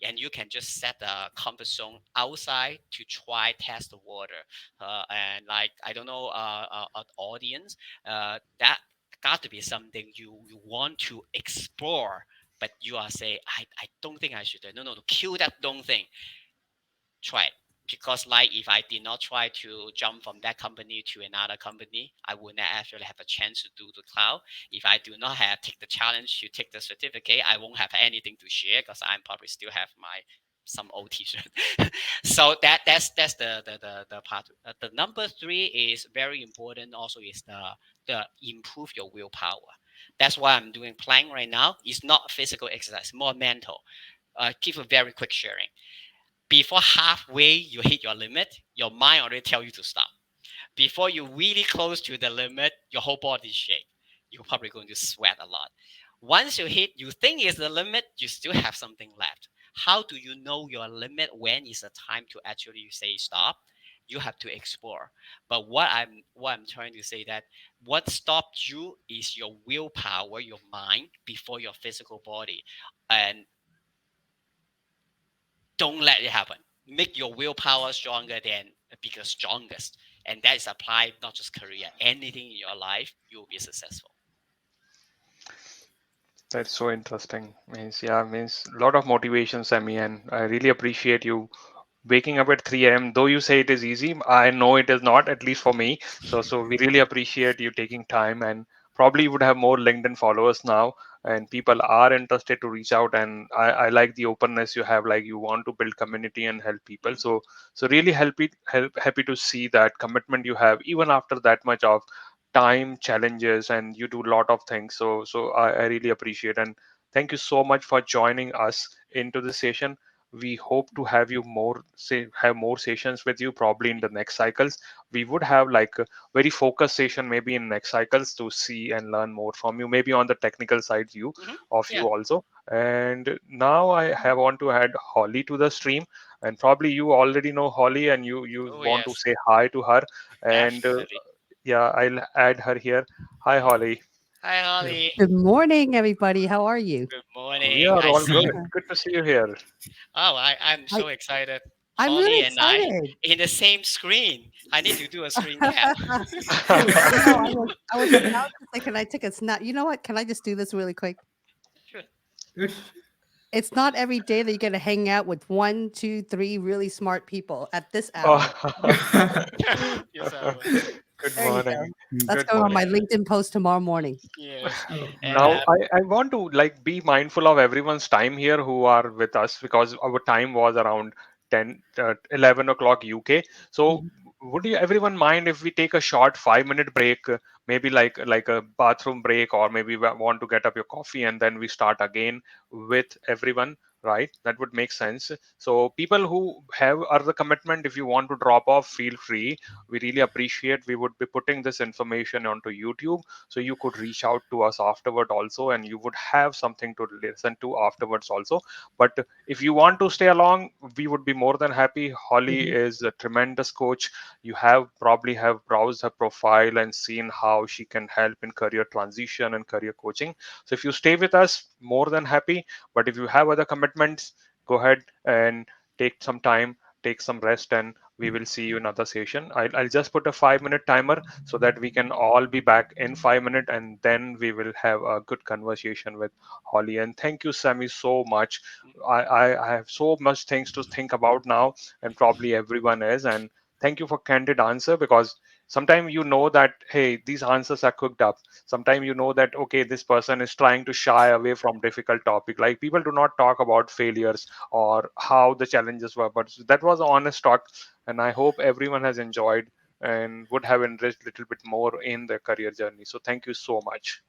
Speaker 3: and you can just set the comfort zone outside to try test the water. And like I don't know, an audience, that got to be something you want to explore, but you are saying I don't think I should. No, kill that don't think. Try it. Because like if I did not try to jump from that company to another company, I would not actually have a chance to do the cloud. If I do not have take the challenge to take the certificate, I won't have anything to share because I'm probably still have my some old t-shirt. So that's the part. The number three is very important. Also, is the improve your willpower. That's why I'm doing plank right now. It's not physical exercise, more mental. Give a very quick sharing. Before halfway you hit your limit, your mind already tell you to stop. Before you really close to the limit, your whole body shake. You're probably going to sweat a lot. Once you hit, you think is the limit, you still have something left. How do you know your limit? When is the time to actually say stop? You have to explore. But what I'm trying to say that what stopped you is your willpower, your mind, before your physical body. And don't let it happen. Make your willpower stronger than the biggest strongest. And that is applied not just career, anything in your life, you'll be successful.
Speaker 1: That's so interesting. Means yeah, means a lot of motivation, Sammy, and I really appreciate you waking up at 3 a.m. Though you say it is easy, I know it is not, at least for me. So we really appreciate you taking time and probably you would have more LinkedIn followers now, and people are interested to reach out. And I like the openness you have, like you want to build community and help people.
Speaker 3: Mhm.
Speaker 1: So really happy to see that commitment you have even after that much of time challenges, and you do a lot of things. I really appreciate, and thank you so much for joining us into this session. We hope to have you more, say, have more sessions with you probably in the next cycles. We would have like a very focused session maybe in next cycles to see and learn more from you, maybe on the technical side you
Speaker 3: Mhm.
Speaker 1: of
Speaker 3: Yeah.
Speaker 1: you also. And now I have want to add Holly to the stream, and probably you already know Holly, and you
Speaker 3: Oh
Speaker 1: want to
Speaker 3: yes,
Speaker 1: say hi to her. And
Speaker 3: definitely.
Speaker 1: yeah, I'll add her here. Hi, Holly.
Speaker 3: Hi,
Speaker 2: Yeah.
Speaker 3: Holly.
Speaker 4: Good morning, everybody. How are you?
Speaker 3: Good
Speaker 1: We
Speaker 3: morning.
Speaker 1: are
Speaker 3: I
Speaker 1: all
Speaker 3: see.
Speaker 1: good. Good to see you here.
Speaker 3: Oh, I'm
Speaker 4: I
Speaker 3: so excited.
Speaker 4: I'm
Speaker 3: Holly
Speaker 4: really
Speaker 3: and I
Speaker 4: excited.
Speaker 3: in the same screen. I need to do a screen cap.
Speaker 4: I was about to say, can I take a snap? You know what? Can I just do this really quick?
Speaker 3: Sure.
Speaker 2: Yes.
Speaker 4: It's not every day that you get to hang out with one, two, three really smart people at this hour.
Speaker 1: Oh,
Speaker 3: Yes, I will.
Speaker 1: good
Speaker 4: There you
Speaker 1: morning.
Speaker 4: go.
Speaker 2: Mm.
Speaker 4: That's
Speaker 1: Good
Speaker 4: going on
Speaker 1: morning.
Speaker 4: my LinkedIn post tomorrow morning.
Speaker 3: Yes,
Speaker 2: Oh,
Speaker 3: and
Speaker 2: wow.
Speaker 1: Now, I want to like be mindful of everyone's time here who are with us, because our time was around 10, 11 o'clock UK. So
Speaker 4: Mhm.
Speaker 1: would you everyone mind if we take a short 5 minute break, maybe like a bathroom break, or maybe we want to get up your coffee and then we start again with everyone, right? That would make sense. So people who have other commitment, if you want to drop off, feel free. We really appreciate. We would be putting this information onto YouTube, so you could reach out to us afterward also, and you would have something to listen to afterwards also. But if you want to stay along, we would be more than happy. Holly
Speaker 4: Mhm.
Speaker 1: is a tremendous coach. You have probably have browsed her profile and seen how she can help in career transition and career coaching. So if you stay with us, more than happy. But if you have other commitments, go ahead and take some time, take some rest, and we will see you in another session. I'll just put a 5 minute timer so that we can all be back in 5 minutes, and then we will have a good conversation with Holly. And thank you, Sammy, so much. I have so much things to think about now, and probably everyone is. And thank you for candid answer, because sometimes you know that, hey, these answers are cooked up. Sometimes you know that, okay, this person is trying to shy away from difficult topic. Like people do not talk about failures or how the challenges were, but that was honest talk, and I hope everyone has enjoyed and would have enriched a little bit more in their career journey. So thank you so much.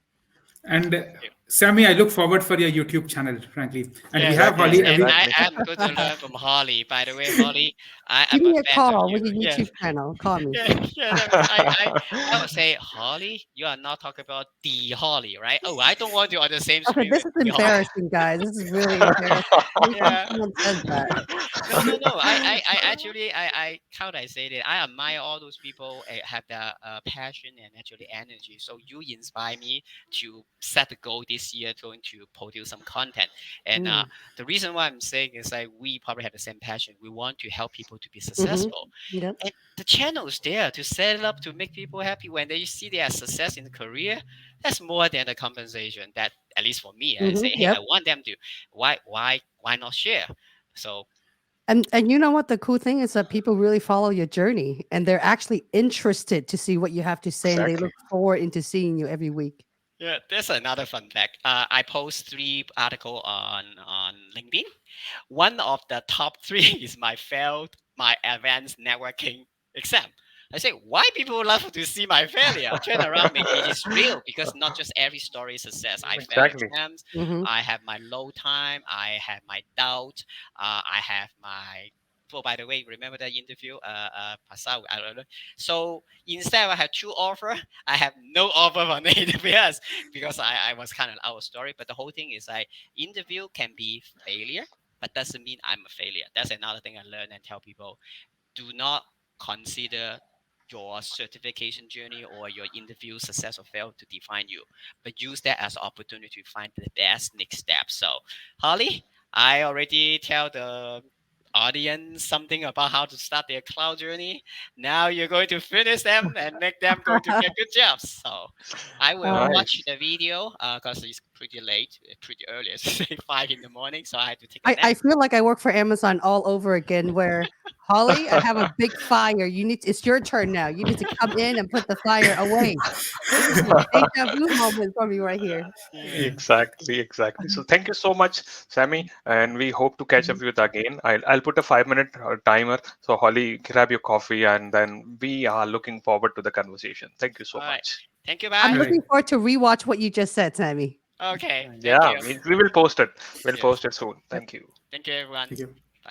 Speaker 2: And
Speaker 3: thank you.
Speaker 2: Sammy, I look forward for your YouTube channel, frankly. And we
Speaker 3: Yes,
Speaker 2: have
Speaker 3: yes,
Speaker 2: Holly
Speaker 1: Exactly,
Speaker 3: and
Speaker 2: every.
Speaker 3: I
Speaker 1: exactly.
Speaker 3: am going to learn from Holly. By the way, Holly,
Speaker 4: Give
Speaker 3: I'm a
Speaker 4: me a
Speaker 3: fan of
Speaker 4: call
Speaker 3: you.
Speaker 4: with your
Speaker 3: Yes,
Speaker 4: YouTube channel. Call me.
Speaker 3: yeah, yeah. I would say, Holly, you are not talking about the Holly, right? Oh, I don't want you on the same
Speaker 4: Okay,
Speaker 3: screen
Speaker 4: this
Speaker 3: with
Speaker 4: is
Speaker 3: the Holly.
Speaker 4: embarrassing, guys. This is really embarrassing. Anytime
Speaker 3: Yeah.
Speaker 4: someone says that.
Speaker 3: No, no, no. I actually, how do I say that? I admire all those people have the passion and actually energy. So you inspire me to set the goal this year, going to produce some content. And
Speaker 4: Mm.
Speaker 3: the reason why I'm saying is like we probably have the same passion. We want to help people to be
Speaker 4: Mm-hmm.
Speaker 3: successful,
Speaker 4: Yep.
Speaker 3: and the channel is there to set it up to make people happy when they see their success in the career. That's more than the compensation. That at least for me, I
Speaker 4: Mm-hmm.
Speaker 3: say, hey, I
Speaker 4: Yep.
Speaker 3: want them to. Why not share? So
Speaker 4: And you know what the cool thing is that people really follow your journey and they're actually interested to see what you have to say and they
Speaker 1: Exactly.
Speaker 4: look forward into seeing you every week.
Speaker 3: yeah, there's another fun fact. I post three article on LinkedIn. One of the top three is my advanced networking exam. I say, why people love to see my failure? Turn around, maybe it is real because not just every story is success. I fail
Speaker 1: Exactly.
Speaker 3: exams.
Speaker 4: Mhm.
Speaker 3: I have my low time. I have my doubt. I have my. Oh, by the way, remember that interview? Pasau, I don't know. So instead, I have two offer. I have no offer from the AWS because I was kind of out of story. But the whole thing is like interview can be failure but doesn't mean I'm a failure. That's another thing I learned and tell people: do not consider your certification journey or your interview success or fail to define you, but use that as an opportunity to find the best next step. So, Holly, I already tell the audience something about how to start their cloud journey. Now you're going to finish them and make them going to get good jobs. So I will
Speaker 4: Uh,
Speaker 3: watch
Speaker 1: Nice.
Speaker 3: the video because it's pretty late, pretty early, say 5 in the morning. So I had to take a
Speaker 4: I
Speaker 3: nap.
Speaker 4: feel like I work for Amazon all over again. Where Holly, I have a big fire. You need. It's your turn now. You need to come in and put the fire away. This is a deja vu moment for me right here.
Speaker 3: Mm.
Speaker 1: Exactly, exactly. So thank you so much, Sammy, and we hope to catch up with you again. I'll put a 5 minute timer. So Holly, grab your coffee, and then we are looking forward to the conversation. Thank you so
Speaker 3: All right.
Speaker 1: much.
Speaker 3: Thank you,
Speaker 4: I'm
Speaker 2: All
Speaker 3: man.
Speaker 2: right.
Speaker 4: looking forward to rewatch what you just said, Sammy.
Speaker 3: Okay. Thank
Speaker 1: Yeah,
Speaker 3: you.
Speaker 1: we will post it. We'll
Speaker 3: Yes.
Speaker 1: post it soon.
Speaker 2: Yep.
Speaker 1: Thank you.
Speaker 3: Thank you, everyone.
Speaker 2: Thank you.